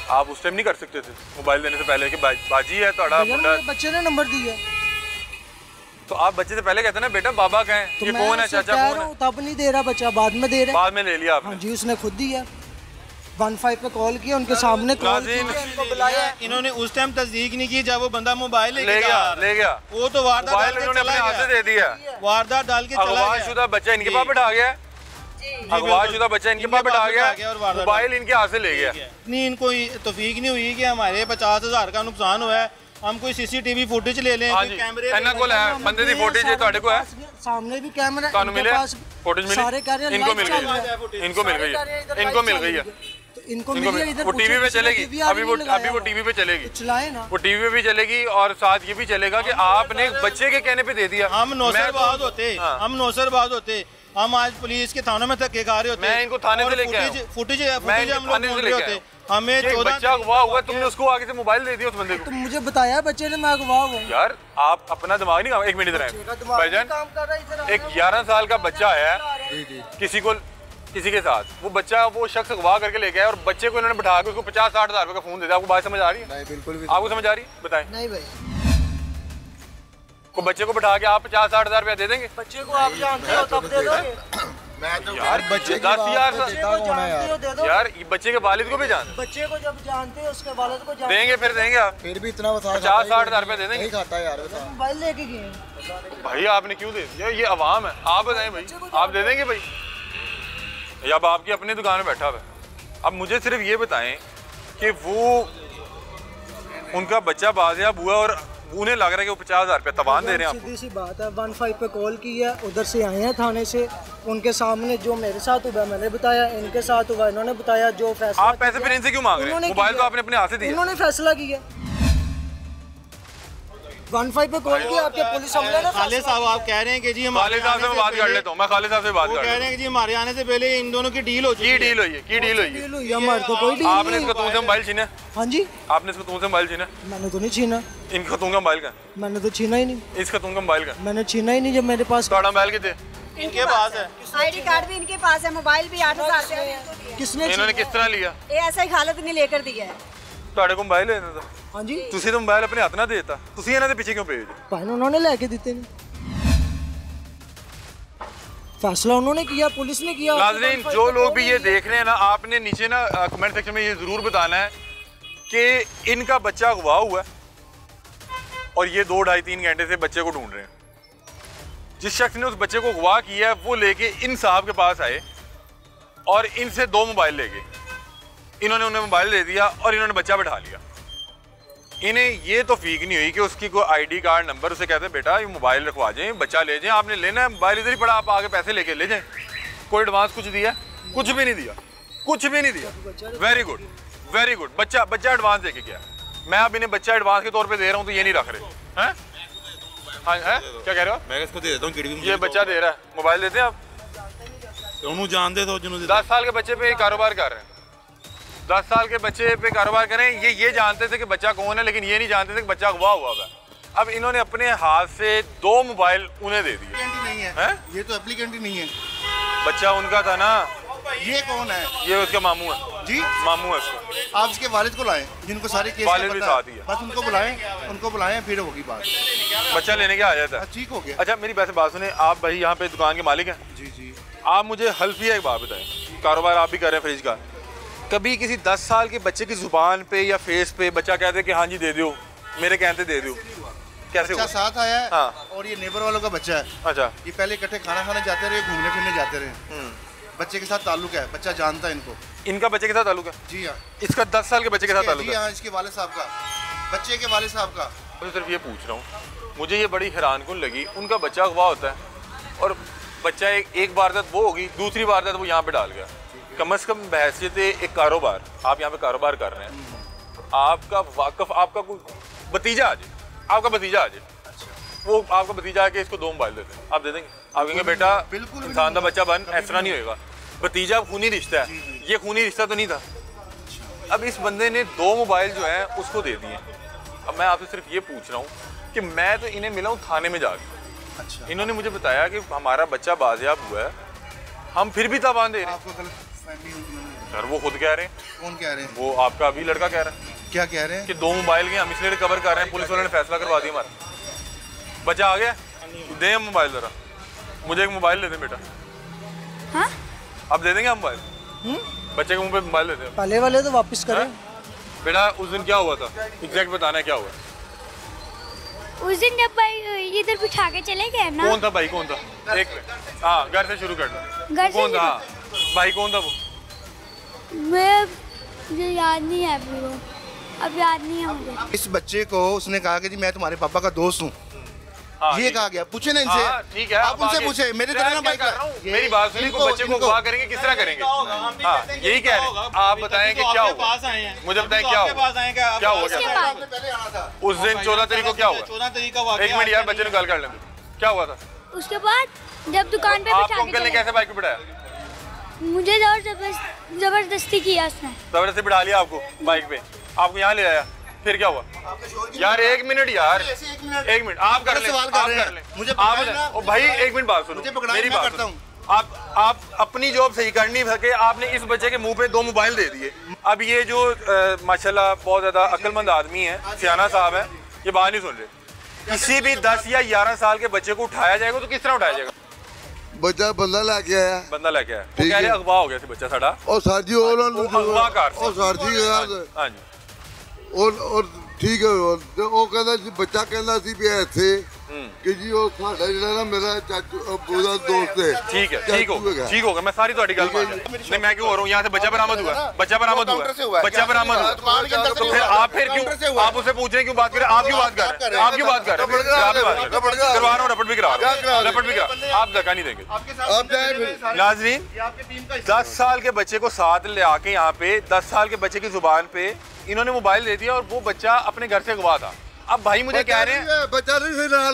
आप उस टाइम नहीं कर सकते थे मोबाइल देने से पहले कि बाजी है थोड़ा मुंडा? बच्चे ने नंबर दिया तो आप बच्चे से पहले कहते ना बेटा बाबा कहें, तो ये कौन है, चाचा कौन है? तब नहीं दे रहा बच्चा, बाद में दे रहा। बाद में ले लिया आपने? हाँ जी, उसने खुद दिया। 15 पे कॉल किया, उनके सामने कॉल किया, उनको बुलाया। इन्होंने उस टाइम तस्दीक नहीं की जब वो बंदा मोबाइल ले गया। वो तो वारदात मोबाइल इन्होंने अपने हाथ से दे दिया। वारदात डाल के चला गया। अगवाशुदा बच्चा इनके पास बैठा गया, अगवाशुदा बच्चा इनके पास बैठा गया, मोबाइल इनके हाथ से ले गया। नहीं, इनको तौफीक नहीं हुई कि हमारे 50,000 का नुकसान हुआ है, हम कोई सीसीटीवी फुटेज ले लें, कैमरे इन्हां कोल है, बंदे दी फुटेज है, ਤੁਹਾਡੇ ਕੋਲ है, सामने भी कैमरा है, ਤੁਹਾਨੂੰ मिले फुटेज मिली, सारे कह रहे हैं इनको मिल गई है, इनको मिल गई है, इनको मिल गई है, तो इनको मिल गई। इधर वो टीवी पे चलेगी, अभी वो टीवी पे चलेगी, चलाए ना, वो टीवी पे भी चलेगी और साथ ये भी चलेगा कि आपने बच्चे के कहने पे दे दिया। हम नौसरबाज होते, हम नौसरबाज होते, हम आज पुलिस के थानों में धक्के खा रहे होते। मैं इनको थाने से लेके आया, फुटेज हम लोग ढूंढ रहे होते। हमें एक बच्चा अगवा हुआ, तुमने उसको आगे से मोबाइल दे दिया उस बंदे को। तो मुझे बताया बच्चे ने मैं अगवा हुआ। यार आप अपना दिमाग नहीं, एक मिनट इधर भाईजान, एक 11 साल का बच्चा है किसी के साथ, वो बच्चा वो शख्स अगवा करके लेके आया और बच्चे को इन्होंने बिठा के उसको 50-60 हज़ार रुपए का फोन दे दिया। आपको बात समझ आ रही है? नहीं, बिल्कुल भी आपको समझ आ रही है? बताएं। नहीं भाई, को बच्चे को बिठा के आप 50-60 हज़ार रुपया दे देंगे? बच्चे को आप जानते हो तब दे दोगे। मैं तो यार बच्चे 10,000 यार ये बच्चे के वालिद को भी जान, बच्चे को जब जानते हो उसके वालिद को जानते देंगे, फिर देंगे आप फिर भी इतना बता 50-60 हज़ार रुपया दे देंगे? नहीं खाता यार, बता मोबाइल लेके गए भाई आपने क्यों दे दिया? ये अवाम है, आप बताएं भाई, आप दे देंगे भाई? या अब आपकी अपनी दुकान में बैठा हुआ है। अब मुझे सिर्फ ये बताएं कि वो उनका बच्चा बाजियाब हुआ और उन्हें लग रहा है कि वो 50,000 रुपये तवान दे रहे हैं आपको। सीधी सी बात है, 15 पे कॉल की है, उधर से आए हैं थाने से, उनके सामने जो मेरे साथ हुआ मैंने बताया, इनके साथ हुआ इन्होंने बताया, जो फैसला आप पैसे फिर इनसे क्यों मांग रहे हैं? मोबाइल तो आपने अपने हाथ से दिया, उन्होंने फैसला किया। 15 पे कॉल किया, आपके पुलिस अमले ने। खालिद साहब आप कह रहे हैं कि जी खालिद साहब से मैं बात कर लेता हूँ, मैं खालिद साहब से बात कर कह रहे हैं कि जी हमारे आने से पहले इन दोनों की डील हो चुकी है। की डील हुई है, की डील हुई है? हमारे तो कोई डील आपने नहीं। इसको तुमसे मोबाइल छीना? हाँ जी, आपने इसको तुमसे मोबाइल छीना? मैंने तो नहीं छीना। इनका तुमका मोबाइल का? मैंने तो छीना ही नहीं। इसका तुमका मोबाइल का? मैंने छीना ही नहीं जब मेरे पास। ਤੁਹਾਡਾ मोबाइल कितने? इनके पास है, आईडी कार्ड भी इनके पास है, मोबाइल भी 8,000 से। किसने इन्होंने किस तरह लिया? ये ऐसा ही खालत नहीं लेकर दिया है। ਤੁਹਾਡੇ ਕੋਲ मोबाइल लेना था? हाँ जी, ਤੁਸੀਂ ਤਾਂ मोबाइल अपने हाथ ना देता, ਤੁਸੀਂ ਇਹਨਾਂ ਦੇ ਪਿੱਛੇ ਕਿਉਂ ਭੇਜਦੇ? भाई उन्होंने लेके देते नहीं, फैसला उन्होंने किया, पुलिस ने किया। नाज़रीन जो लोग भी ये देख रहे हैं ना, आपने नीचे ना कमेंट सेक्शन में ये ज़रूर बताना है कि इनका बच्चा अगवा हुआ है और ये 2, 2.5, 3 घंटे से बच्चे को ढूंढ रहे हैं। जिस शख्स ने उस बच्चे को अगवा किया है वो लेके इन साहब के पास आए और इनसे 2 मोबाइल ले गए। इन्होंने उन्हें मोबाइल दे दिया और इन्होंने बच्चा बैठा लिया। इन्हें ये तो फीक नहीं हुई कि उसकी कोई आईडी कार्ड नंबर, उसे कहते बेटा ये मोबाइल रखवा जाएं, बच्चा ले जाएं, आपने लेना है मोबाइल इधर ही पड़ा, आप आगे पैसे लेके ले जाएं। कोई एडवांस कुछ दिया? कुछ भी नहीं दिया, कुछ भी नहीं दिया। Very good, very good. बच्चा एडवांस देके गया। मैं अब इन्हें बच्चा एडवांस के तौर पे दे रहा हूँ तो ये नहीं रख रहे हैं? हाँ है, क्या कह रहे हो? मैं इसको दे देता हूँ। ये बच्चा दे रहा है, मोबाइल देते हैं आप? दोनों जानते थे, 10 साल के बच्चे पे कारोबार कर रहे हैं, 10 साल के बच्चे पे कारोबार करें। ये जानते थे कि बच्चा कौन है, लेकिन ये नहीं जानते थे कि बच्चा अगवा हुआ है। अब इन्होंने अपने हाथ से 2 मोबाइल उन्हें दे दिए। नहीं है, हैं? ये तो एप्लीकेंट ही नहीं है। बच्चा उनका था ना, ये कौन है? ये उसका मामू है जी, मामू है उसका। आप इसके वालिद को लाएं, जिनको सारे केस वालिद भी पता साथ ही है। बस उनको बुलाएं फिर होगी बात। बच्चा लेने के आ जाता है। ठीक हो गया। अच्छा मेरी वैसे बात सुने, आप भाई यहाँ पे दुकान के मालिक हैं? जी जी। आप मुझे हल्फिया एक बात बताएं, कारोबार आप भी कर रहे हैं फ्रिज का, कभी किसी 10 साल के बच्चे की जुबान पे या फेस पे बच्चा कहते कि हाँ जी दे दो, मेरे कहते दे दो, कैसे बच्चा हुआ? साथ आया है। हाँ। और ये नेबर वालों का बच्चा है। अच्छा। ये पहले इकट्ठे खाना खाने जाते रहे, घूमने फिरने जाते रहे। बच्चे के साथ ताल्लुक है, बच्चा जानता है इनको। इनका बच्चे के साथ ताल्लुक है? जी हाँ। इसका 10 साल के बच्चे के साथ ताल्लुक जी है? हाँ, इसके वालिद साहब का, बच्चे के वालिद साहब का। मैं सिर्फ ये पूछ रहा हूँ, मुझे ये बड़ी हैरानकुन लगी, उनका बच्चा अगवा होता है और बच्चा एक वारदात वो होगी, दूसरी वारदात वो यहाँ पे डाल गया। कम से कम बहैसियत एक कारोबार, आप यहाँ पे कारोबार कर रहे हैं, आपका वाकफ, आपका कोई भतीजा आ जाए, आपका भतीजा आ जाए, वो आपका भतीजा आके इसको 2 मोबाइल देते हैं, आप दे देंगे? आप कहेंगे बेटा बिल्कुल इंसान का बच्चा बन, ऐसा नहीं होएगा। भतीजा खूनी रिश्ता है, ये खूनी रिश्ता तो नहीं था। अब इस बंदे ने 2 मोबाइल जो है उसको दे दिए। अब मैं आपसे सिर्फ ये पूछ रहा हूँ कि मैं तो इन्हें मिला हूँ थाने में जाके। अच्छा। इन्होंने मुझे बताया कि हमारा बच्चा बाजियाब हुआ है, हम फिर भी तावान दे रहे हैं। आपको गलत फहमी हुई। सर वो खुद कह रहे हैं। कौन कह रहे हैं? वो आपका अभी लड़का कह रहा है। क्या कह रहे हैं? कि 2 मोबाइल के हम इसलिए रिकवर कर रहे हैं, पुलिस वालों ने फैसला करवा दिया हमारा। बच्चा आ गया, दे हम मोबाइल जरा, मुझे एक मोबाइल दे दें बेटा। हाँ? अब दे देंगे हम मोबाइल? बच्चे के मुंह पे मोबाइल दे दें। पहले वाले तो वापस करें। बेटा उस दिन क्या हुआ था, एग्जैक्ट बताना है क्या हुआ? उस दिन जब भाई इधर बिठा के चले गए ना। कौन था भाई, कौन था? एक मिनट, हाँ घर से शुरू करना। घर से कौन था? हाँ भाई कौन था वो? मुझे याद नहीं है अभी, वो अब याद नहीं है मुझे। इस बच्चे को उसने कहा कि जी मैं तुम्हारे पापा का दोस्त हूँ, हाँ, ये कहा गया। पूछे ना इनसे। हाँ, ठीक है, आप उनसे आगे। पूछे। मेरे तरह ना बाइक मेरी बात सुनिए, बच्चे को अगवा करेंगे किस तरह करेंगे? हाँ यही कह रहे हैं। आप बताएं कि क्या हुआ, मुझे बताएं क्या हुआ, क्या हुआ? उस दिन 14 तारीख को क्या हुआ? 14 तारीख का एक मिनट यार, बच्चे ने गल कर लें, क्या हुआ था? उसके बाद जब दुकान पे आपको अंकल ने कैसे बाइक पे बिठाया? मुझे जबरदस्ती किया उसने। जबरदस्ती बिठा लिया आपको बाइक पे, आपको यहाँ ले आया, फिर क्या हुआ? यार एक मिनट यार, एक मिनट आप कर लें, आप कर लें, मुझे आप भाई एक मिनट बात सुनो, मेरी बात सुनो। आप अपनी जॉब सही करनी है, आपने इस बच्चे के मुंह पे 2 मोबाइल दे दिए। अब ये जो माशाल्लाह बहुत ज्यादा अक्लमंद आदमी है, सियाना साहब है, ये बात नहीं सुन रहे। किसी भी 10 या 11 साल के बच्चे को उठाया जाएगा तो किस तरह उठाया जाएगा? बच्चा बंदा लेके आया, बंदा लेके आया, वो कह रहे अगवा हो गया सी बच्चा साडा। और सर जी अगवाकार और सर जी हाँ जी, और ठीक है। वो कहता जी बच्चा कहता सी भी ऐसे कि जी वो साडा ਜਿਹੜਾ ना मेरा चाचू बुरा दोस्त है। ठीक है, ठीक होगा, मैं सारी ਤੁਹਾਡੀ ਗੱਲ मान लिया। नहीं मैं क्यों हो रहा हूँ, यहाँ से बच्चा बरामद हुआ, बच्चा बरामद हुआ, बच्चा बरामद हुआ, तो फिर आप क्यों आप उससे पूछ रहे हैं, क्यों बात कर रहे हैं? आप क्यों बात कर रहे हैं? आप क्यों बात कर रहे हैं? करवा रहा हूँ, रपट भी करा रहा हूँ, रपट भी करा। आप धक्का नहीं देंगे। नाज़रीन, 10 साल के बच्चे को साथ ले आके यहाँ पे 10 साल के बच्चे की जुबान पे इन्होंने मोबाइल दे दिया और वो बच्चा अपने घर से गवा था। अब भाई मुझे कह रहे हैं बच्चा नहीं सही रहा,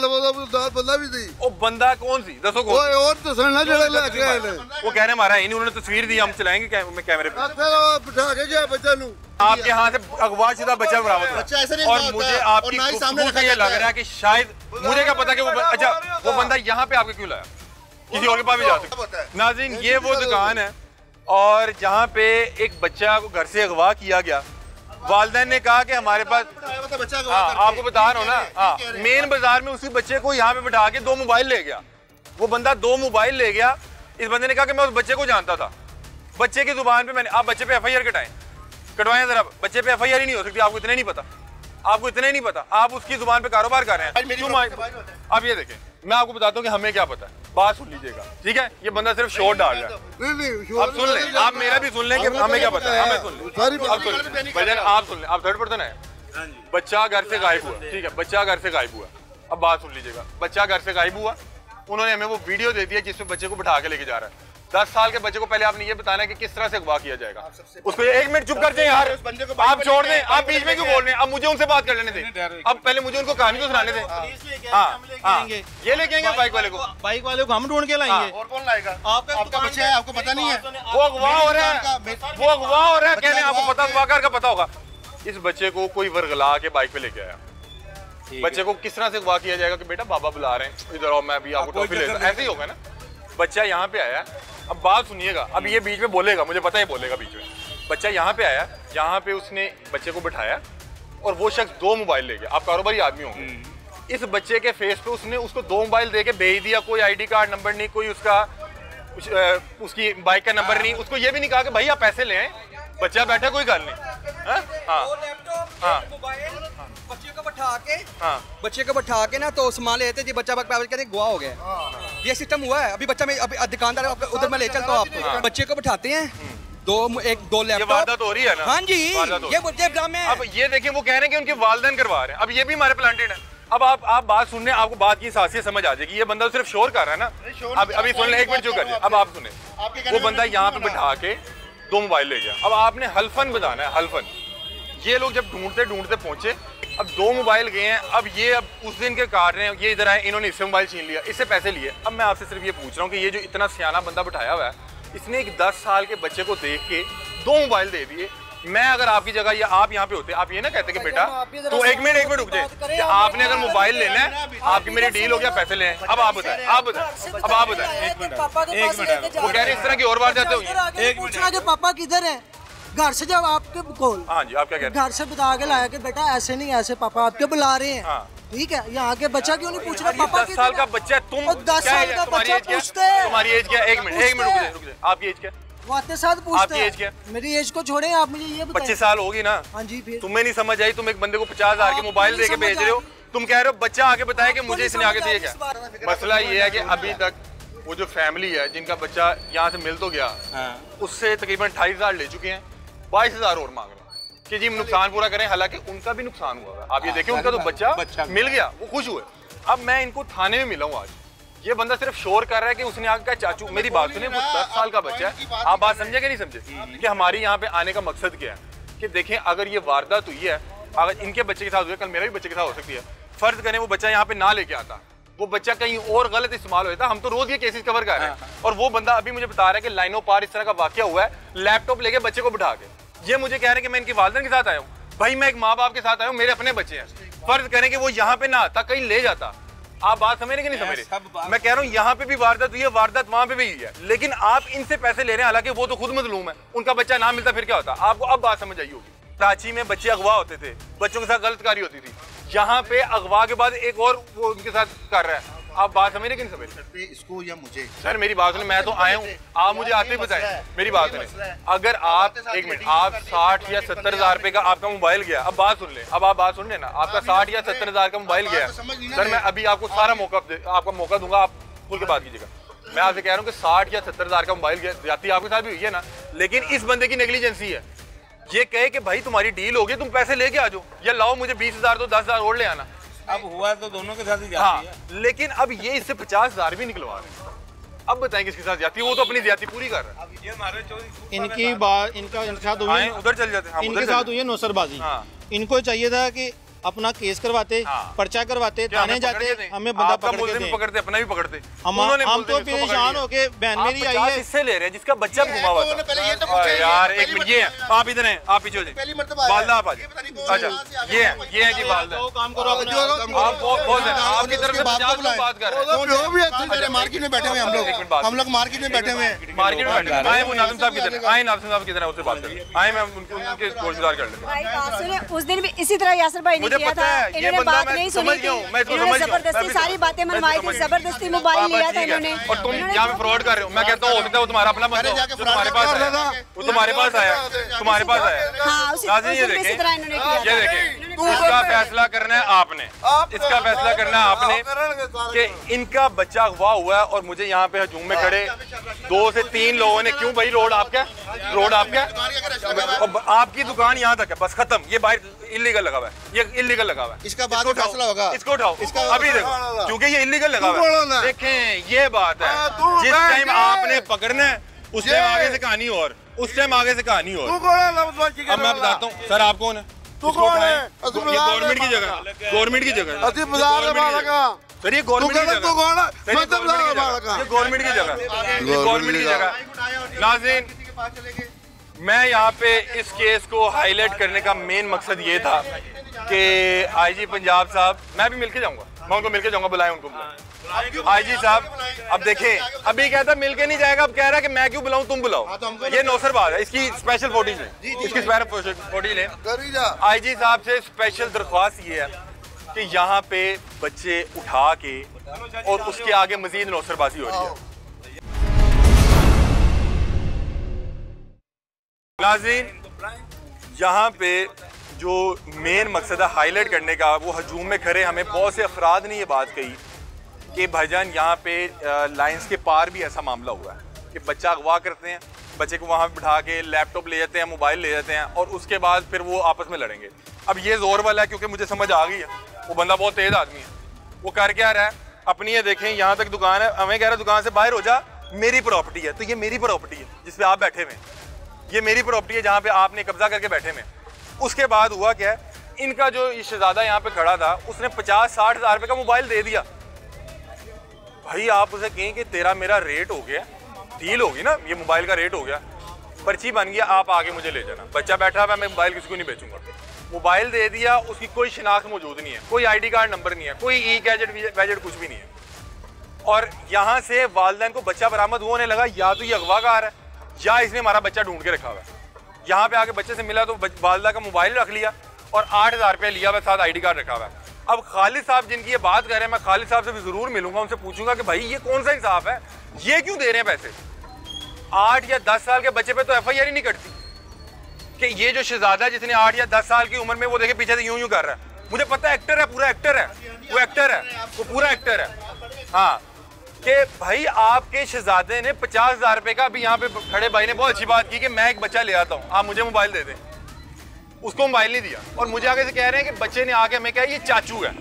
बंदा भी थी। ओ बंदा कौन सी, दसो कौन? ओए और तो सुनना जरा लेके आए ने। वो कह रहे हैं हमारा ही नहीं, उन्होंने तस्वीर दी, हम चलाएंगे कैमरे पे। फिर वो बिठा के गया बच्चा नु। आपके यहाँ से अगवाशुदा बच्चा बरामद हुआ और मुझे आपकी गुफ्तगू से ये लग रहा है कि शायद, मुझे क्या पता कि वो अच्छा वो बंदा यहाँ पे आपके क्यों लाया, किसी और के पास भी जा सकता है। नाज़रीन, ये वो दुकान है और जहाँ पे एक बच्चा को घर से अगवा किया गया। वालिदैन ने कहा कि हमारे पास, हाँ आपको बता रहा हूँ ना, हाँ मेन बाजार में उसी बच्चे को यहाँ पे बिठा के 2 मोबाइल ले गया। वो बंदा 2 मोबाइल ले गया। इस बंदे ने कहा कि मैं उस बच्चे को जानता था। बच्चे की जुबान पे मैंने, आप बच्चे पे FIR कटवाएं जरा, बच्चे पे FIR ही नहीं हो सकती। आपको इतने नहीं पता, आपको इतने नहीं पता, आप उसकी जुबान पे कारोबार कर रहे हैं। अब ये देखें, मैं आपको बताता हूँ कि हमें क्या पता है, बात सुन लीजिएगा, ठीक है? ये बंदा सिर्फ शॉट डाल रहा है। नहीं आप सुन लें, आप मेरा भी सुन लें कि हमें क्या पता है, हमें सुन लें, आप सुन लें भजन, आप सुन लें, आप 3rd पर्सन है। बच्चा घर से गायब हुआ, ठीक है, बच्चा घर से गायब हुआ। अब बात सुन लीजिएगा, बच्चा घर से गायब हुआ, उन्होंने हमें वो वीडियो दे दिया जिसमें बच्चे को बिठा के लेके जा रहा है। 10 साल के बच्चे को पहले आपने ये बताना है कि किस तरह से अगवा किया जाएगा। उसको 1 मिनट चुप कर दें यार, आप छोड़ दें, आप बीच में क्यों बोल रहे हैं? अब मुझे उनसे बात कर लेने दें, अब पहले मुझे उनको कहानी तो सुनाने दें। हाँ ये लेके आएंगे बाइक वाले को, बाइक वाले को हम ढूंढ के लाएंगे। और कौन लाएगा? आपका बच्चा है, आपको पता नहीं है? वो अगवा हो रहा है, वो अगवा हो रहा है, कहने आपको पता, अगवाकार का पता होगा। इस बच्चे को कोई वर्गला के बाइक पे लेके आया। बच्चे को किस तरह से अगवा किया जाएगा कि बेटा बाबा बुला रहे हैं, इधर आओ, मैं भी आपको टॉफी ले रहा हूं, ऐसे ही होगा ना। बच्चा यहाँ पे आया, अब बात सुनिएगा, अब ये बीच में बोलेगा, मुझे पता है बोलेगा बीच में। बच्चा यहाँ पे आया, यहाँ पे उसने बच्चे को बिठाया और वो शख्स 2 मोबाइल ले गया। आप कारोबारी आदमी होंगे, इस बच्चे के फेस पे उसने उसको 2 मोबाइल दे के भेज दिया। कोई ID कार्ड नंबर नहीं, कोई उसका उसकी बाइक का नंबर नहीं, उसको ये भी नहीं कहा कि भाई आप पैसे ले आए, बच्चा बैठा कोई गल नहीं। बच्चे को बैठा के ना तो सामान लेते जी, बच्चा कहते गुआ हो गया। ये सिस्टम हुआ है अभी। बच्चा में अभी दुकानदार उधर मैं ले चलता हूँ आपको। बच्चे को बैठाते हैं, 2 लैपटॉप, वारदात हो रही है ना। हाँ जी, ये ड्रामे। अब ये देखिए, वो कह रहे हैं कि उनके वालिदैन करवा रहे हैं। अब ये भी हमारे प्लांटेड है। अब आप बात सुनने, आपको बात की सासियत समझ आ जाएगी। ये बंदा सिर्फ शोर कर रहा है ना। अभी सुन ले, 1 मिनट जो कर, अब आप सुने, वो बंदा यहाँ पे बिठा के 2 मोबाइल ले गया। अब आपने हल्फन बताना है, हल्फन। ये लोग जब ढूंढते पहुंचे, अब 2 मोबाइल गए हैं। अब ये उस दिन के कार रहे हैं, ये इधर आए, इन्होंने इससे मोबाइल छीन लिया, इससे पैसे लिए। अब मैं आपसे सिर्फ ये पूछ रहा हूँ कि ये जो इतना सियाना बंदा बिठाया हुआ है, इसने एक 10 साल के बच्चे को देख के 2 मोबाइल दे दिए मैं अगर आपकी जगह या आप यहाँ पे होते, आप ये ना कहते कि बेटा तो एक मिनट रुक जाए, आपने अगर मोबाइल लेना है, आपकी मेरी डील हो गया, पैसे ले, अब आप बताएं, अब आप बताएं। वो कह रहे इस तरह की और बात जाते हो। एक पूछना कि पापा किधर है, घर से जब आपके कॉल, हाँ जी, आप क्या कह रहे हैं? घर से बता के लाया कि बेटा ऐसे नहीं, ऐसे पापा आपके बुला रहे हैं, ठीक है, यहाँ के बच्चा क्यों नहीं पूछ रहा पापा? 10 साल का बच्चा, तुम 10 साल का बच्चा पूछते हैं। तुम्हारी एज क्या? एक मिनट रुक जाए, आपकी एज क्या? वाते साथ पूछते आपकी एज क्या? मेरी एज को छोड़े, आप मुझे ये बताएं। 25 साल होगी ना? हाँ जी। फिर तुम्हें नहीं समझ आई, तुम एक बंदे को 50,000 के मोबाइल दे के भेज रहे हो, तुम कह रहे हो बच्चा आगे बताया कि मुझे इसने आगे दिए क्या? मसला ये है कि अभी तक वो जो फैमिली है जिनका बच्चा यहाँ से मिल तो गया, उससे तकरीबन 28,000 ले चुके हैं, 22,000 और मांग रहे हैं कि जी नुकसान पूरा करें, हालांकि उनका भी नुकसान हुआ है। आप ये देखिए, उनका तो बच्चा मिल गया, वो खुश हुए। अब मैं इनको थाने में मिला हूँ आज, ये बंदा सिर्फ शोर कर रहा है कि उसने आगे कहा चाचू, मेरी बात सुने, वो 10 साल का बच्चा है। आप बात समझे कि नहीं समझे कि हमारी यहाँ पे आने का मकसद क्या है? कि देखें, अगर ये वारदात हुई है, अगर इनके बच्चे के साथ हुई है, कल मेरे भी बच्चे के साथ हो सकती है। फर्ज करें वो बच्चा यहाँ पे ना लेके आता, वो बच्चा कहीं और गलत इस्तेमाल होता, हम तो रोज ये केसेस कवर कर रहे हैं, और वो बंदा अभी मुझे बता रहा है कि लाइनों पार इस तरह का वाकया हुआ है, लैपटॉप लेके बच्चे को बिठा के, ये मुझे कह रहे हैं कि मैं इनकी वालिदैन के साथ आया हूँ। भाई मैं एक माँ बाप के साथ आया हूँ, मेरे अपने बच्चे हैं, फर्ज करें कि वो यहाँ पे ना आता, कहीं ले जाता। आप बात समझ रहे कि नहीं समझ रहे? मैं कह रहा हूँ यहाँ पे भी वारदात हुई है, वारदात वहाँ पे भी हुई है, लेकिन आप इनसे पैसे ले रहे हैं, हालांकि वो तो खुद मजलूम है, उनका बच्चा ना मिलता फिर क्या होता? आपको अब बात समझ आई होगी। कराची में बच्चे अगवा होते थे, बच्चों के साथ गलतकारी होती थी, यहाँ पे अगवा के बाद एक और वो उनके साथ कर रहा है। आप बात समझ रहे कि नहीं समझ रहे? इसको या मुझे? सर मेरी बात सुने, मैं तो आया हूँ, आप मुझे आते ही बताएं, मेरी बात सुने। अगर आप एक मिनट, आप 60 या 70,000 रुपए का आपका मोबाइल गया, अब बात सुन ले, अब आप बात सुन लेना, आपका 60 या 70,000 का मोबाइल गया, सर मैं अभी आपको सारा आपका मौका दूंगा, आप खुल के बात कीजिएगा। मैं आपसे कह रहा हूँ कि 60 या 70,000 का मोबाइल गया, ज्यादती आपके साथ भी हुई है ना, लेकिन इस बंदे की नेग्लिजेंसी है। ये कहे कि भाई तुम्हारी डील होगी, तुम पैसे लेके आ जाओ, या लाओ मुझे 20,000 दो, 10,000 और ले आना। अब हुआ तो दोनों के साथ ही जाती है। लेकिन अब ये इससे 50,000 भी निकलवा रहे हैं। अब बताएं किसके साथ जाती है? वो तो अपनी ज्यादती पूरी कर रहा है। इनकी बात इनके साथ हुई है, उधर चल जाते हैं, इनके साथ हुई है नौसरबाजी। इनको चाहिए था कि अपना केस करवाते, पर्चा करवाते, थाने जाते, हमें बंदा पकड़ते, अपना भी पकड़ते। हम तो परेशान हो के बहन मेरी आई है, इससे ले रहे हैं जिसका बच्चा घुमा हुआ था। यार एक मिनट, ये आप इधर हैं, आप पीछे हो जाइए, वालदा आप आ जाइए। अच्छा ये है जी वालदा, काम करो आप बहुत आपकी तरफ से बात कर रहे हैं। मार्केट में बैठे हुए हम लोग मार्केट में बैठे हुए हैं, मार्केट में बैठे आए, वो नाज़िम साहब किधर आए? नाज़िम साहब किधर है? उससे बात करें, आए मैं उनके रोजगार कर लेते। उस दिन भी इसी तरह यासर भाई ने किया था, इन्होंने बात नहीं सुनी थी, इन्होंने जबरदस्ती सारी बातें मनवाई थी, जबरदस्ती मोबाइल लिया था इन्होंने। और तुम यहाँ पे फ्रॉड कर रहे हो। मैं कहता हूँ हो सकता है वो तुम्हारा अपना बंदा हो, जो तुम्हारे पास आया, वो तुम्हारे पास आया, तुम्हारे पास आया। हाँ, ये देखें, ये देखें, इसका फैसला करना है आपने, इसका फैसला करना है आपने कि इनका बच्चा अगवा हुआ है और मुझे यहाँ पे हजूम में खड़े 2 से 3 लोगों ने, क्यों भाई रोड आपका, रोड आपका, आपकी दुकान यहाँ तक है, बस खत्म। ये बाहर इलीगल लगा हुआ है, ये इलीगल लगा हुआ है, इसका बाद में फैसला होगा, इसको उठाओ, अभी देखो, क्योंकि ये इलीगल लगा हुआ है। देखें ये बात है, जिस टाइम आपने पकड़ना है उस टाइम आगे से कहानी और, उस टाइम आगे से कहानी और। अब मैं बताता हूँ सर, आप कौन है? गवर्नमेंट की जगह, गवर्नमेंट की जगह सर, ये गवर्नमेंट की जगह, ये गवर्नमेंट की जगह, गवर्नमेंट की जगह। नाज़रीन, मैं यहाँ पे इस केस को हाईलाइट करने का मेन मकसद ये था कि आईजी पंजाब साहब, मैं भी मिलके जाऊंगा, मैं उनको मिलके जाऊंगा, बुलाएं उनको। आईजी साहब अब देखें, अभी कहता मिलके नहीं जाएगा, अब कह रहा है कि मैं क्यों बुलाऊं, तुम बुलाओ। ये नौसर बात है, इसकी स्पेशल फोटेज लें, इसकी स्पेशल फोटेज लें। आईजी साहब से स्पेशल दरख्वास्त ये है कि यहाँ पे बच्चे उठा के और उसके आगे मजीद नौसरबाजी हो रही है। नाज़रीन, यहाँ पे जो मेन मकसद है हाईलाइट करने का, वो हजूम में खड़े हमें बहुत से अफराद ने ये बात कही कि भाईजान यहाँ पे लाइंस के पार भी ऐसा मामला हुआ है कि बच्चा अगवा करते हैं, बच्चे को वहाँ बिठा के लैपटॉप ले जाते हैं, मोबाइल ले जाते हैं और उसके बाद फिर वो आपस में लड़ेंगे। अब ये जोर वाला है क्योंकि मुझे समझ आ गई है, वो बंदा बहुत तेज आदमी है, वो कर क्या रहा है अपनी, ये देखें यहाँ तक दुकान है, हमें कह रहा है दुकान से बाहर हो जा, मेरी प्रॉपर्टी है। तो ये मेरी प्रॉपर्टी है जिसपे आप बैठे हुए, ये मेरी प्रॉपर्टी है जहाँ पे आपने कब्जा करके बैठे हुए। उसके बाद हुआ क्या है, इनका जो शहजादा यहाँ पे खड़ा था उसने 50-60 हज़ार रुपये का मोबाइल दे दिया। भाई आप उसे कहें कि तेरा मेरा रेट हो गया, डील होगी ना, ये मोबाइल का रेट हो गया, पर्ची बन गया, आप आके मुझे ले जाना, बच्चा बैठा हुआ, मैं मोबाइल किसी को नहीं बेचूंगा। मोबाइल दे दिया, उसकी कोई शिनाख्त मौजूद नहीं है, कोई ID कार्ड नंबर नहीं है, कोई ई गैजेट कुछ भी नहीं है। और यहाँ से वालिदैन को बच्चा बरामद होने लगा, या तो ये अगवाकार है या इसने हमारा बच्चा ढूंढ के रखा हुआ है। यहाँ पे आके बच्चे से मिला तो वालिदा का मोबाइल रख लिया और 8,000 रुपये लिया हुआ, साथ ID कार्ड रखा हुआ है। अब खालिद साहब जिनकी ये बात कर रहे हैं, मैं खालिद साहब से भी ज़रूर मिलूंगा, उनसे पूछूंगा कि भाई ये कौन सा इंसाफ है, ये क्यों दे रहे हैं पैसे? 8 या 10 साल के बच्चे पे तो FIR ही नहीं कटती कि ये जो शहजादा जिसने 8 या 10 साल की उम्र में वो देखे पीछे से यूं कर रहा है। मुझे पता है एक्टर है, पूरा एक्टर है, वो एक्टर है, वो पूरा एक्टर है। हाँ कि भाई आपके शहजादे ने 50,000 रुपये का, अभी यहाँ पे खड़े भाई ने बहुत अच्छी बात की कि मैं एक बच्चा ले आता हूँ, आप मुझे मोबाइल दे दें, उसको मोबाइल नहीं दिया और मुझे आगे से कह रहे हैं कि बच्चे ने आके हमें कहा ये चाचू है।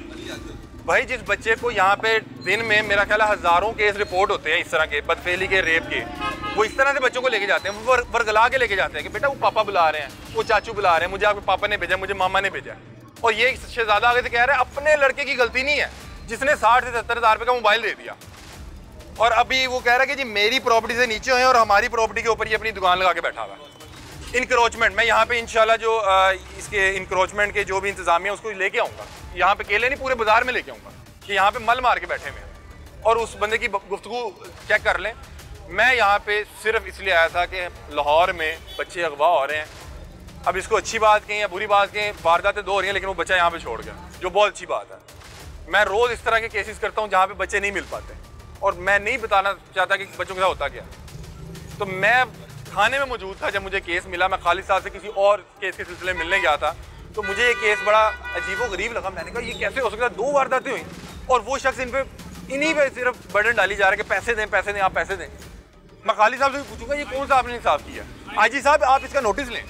भाई जिस बच्चे को यहाँ पे दिन में मेरा ख्याल है हज़ारों केस रिपोर्ट होते हैं इस तरह के, बदफेली के, रेप के, वो इस तरह से बच्चों को लेके जाते हैं, वो वर्गला के लेके जाते हैं कि बेटा वो पापा बुला रहे हैं, वो चाचू बुला रहे हैं, मुझे आपके पापा ने भेजा, मुझे मामा ने भेजा। और ये शहजादा आगे से कह रहा है अपने लड़के की गलती नहीं है जिसने 60 से 70,000 रुपये का मोबाइल दे दिया। और अभी वो कह रहा है कि जी मेरी प्रॉपर्टी से नीचे हुए और हमारी प्रॉपर्टी के ऊपर ये अपनी दुकान लगा के बैठा हुआ है। इंक्रोचमेंट, मैं यहाँ पे इंशाल्लाह जो इसके इंक्रोचमेंट के जो भी इंतजामिया उसको लेके आऊँगा, यहाँ पे अकेले नहीं पूरे बाजार में लेके आऊँगा कि यहाँ पे मल मार के बैठे हुए हैं और उस बंदे की गुफ्तगू चेक कर लें। मैं यहाँ पे सिर्फ इसलिए आया था कि लाहौर में बच्चे अगवा हो रहे हैं। अब इसको अच्छी बात कहें या बुरी बात कहें, वारदातें 2 हो रही हैं, लेकिन वो बच्चा यहाँ पे छोड़ गया, जो बहुत अच्छी बात है। मैं रोज़ इस तरह के केसेस करता हूँ जहाँ पे बच्चे नहीं मिल पाते और मैं नहीं बताना चाहता कि बच्चों के साथ होता क्या। तो मैं थाने में मौजूद था जब मुझे केस मिला, मैं खालिद साहब से किसी और केस के सिलसिले में मिलने गया था, तो मुझे ये केस बड़ा अजीबोगरीब लगा। मैंने कहा ये कैसे हो सकता है, 2 वारदातें हुई और वो शख्स इन्हीं पे सिर्फ बर्डन डाली जा रहा है कि पैसे दें, पैसे दें, आप पैसे दें। मैं खालिद साहब से भी पूछूंगा ये कौन सा आपने इंसाफ किया? आईजी साहब आप इसका नोटिस लें।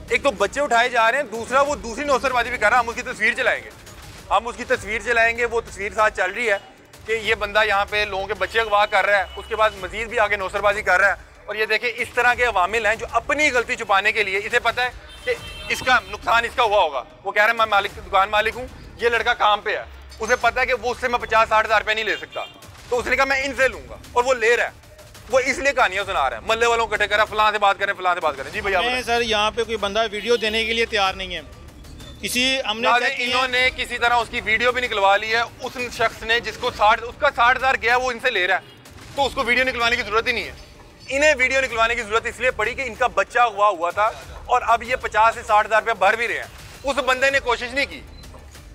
एक तो बच्चे उठाए जा रहे हैं, दूसरा वो दूसरी नौसरबाजी भी कर रहा है। हम उसकी तस्वीर चलाएंगे, हम उसकी तस्वीर चलाएंगे, वो तस्वीर साथ चल रही है कि ये बंदा यहाँ पे लोगों के बच्चे अगवा कर रहा है, उसके बाद मजीद भी आगे नौसरबाजी कर रहा है। और ये देखिए इस तरह के अवामिल हैं जो अपनी गलती छुपाने के लिए, इसे पता है कि इसका नुकसान इसका हुआ होगा, वो कह रहा है मैं मालिक, दुकान मालिक हूँ, ये लड़का काम पे है, उसे पता है कि वो उससे मैं 50-60 हज़ार रुपये नहीं ले सकता, तो उसने कहा मैं इनसे लूंगा और वो ले रहा है। वो इसलिए कहानियां सुना रहा है, मल्ले वालों को इकट्ठे करा, फलां से बात करें, फलां से बात करें। जी भैया सर यहाँ पे कोई बंदा वीडियो देने के लिए तैयार नहीं है, किसी हमने इन्होंने किसी तरह उसकी वीडियो भी निकलवा ली है। उस शख्स ने जिसको उसका 60,000 गया वो इनसे ले रहा है, तो उसको वीडियो निकलवाने की जरूरत ही नहीं है। इन्हें वीडियो निकलवाने की जरूरत इसलिए पड़ी कि इनका बच्चा हुआ था और अब ये 50 से 60 हज़ार रुपये भर भी रहे हैं। उस बंदे ने कोशिश नहीं की,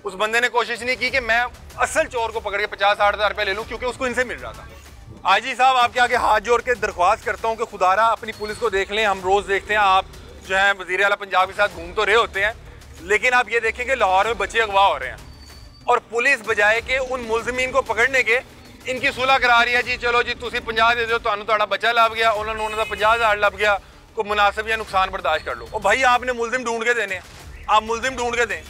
उस बंदे ने कोशिश नहीं की कि मैं असल चोर को पकड़ के 50-60 हज़ार रुपये ले लूँ, क्योंकि उसको इनसे मिल रहा था। आईजी साहब आपके आगे हाथ जोड़ के दरख्वास्त करता हूँ कि खुदारा अपनी पुलिस को देख लें। हम रोज़ देखते हैं आप जो है वज़ीर आला पंजाब के साथ घूम तो रहे होते हैं, लेकिन आप ये देखें कि लाहौर में बच्चे अगवा हो रहे हैं और पुलिस बजाय के उन मुलजमीन को पकड़ने के इनकी सुलह करा रही है। जी चलो जी तुसी 50 दे दो, तुहाड़ा बच्चा लभ गया, उन्होंने 50,000 लभ गया, कोई मुनासिब या नुकसान बर्दाश्त कर लो। और भाई आपने मुलजिम ढूंढ के देने, आप मुलजिम ढूंढ के दें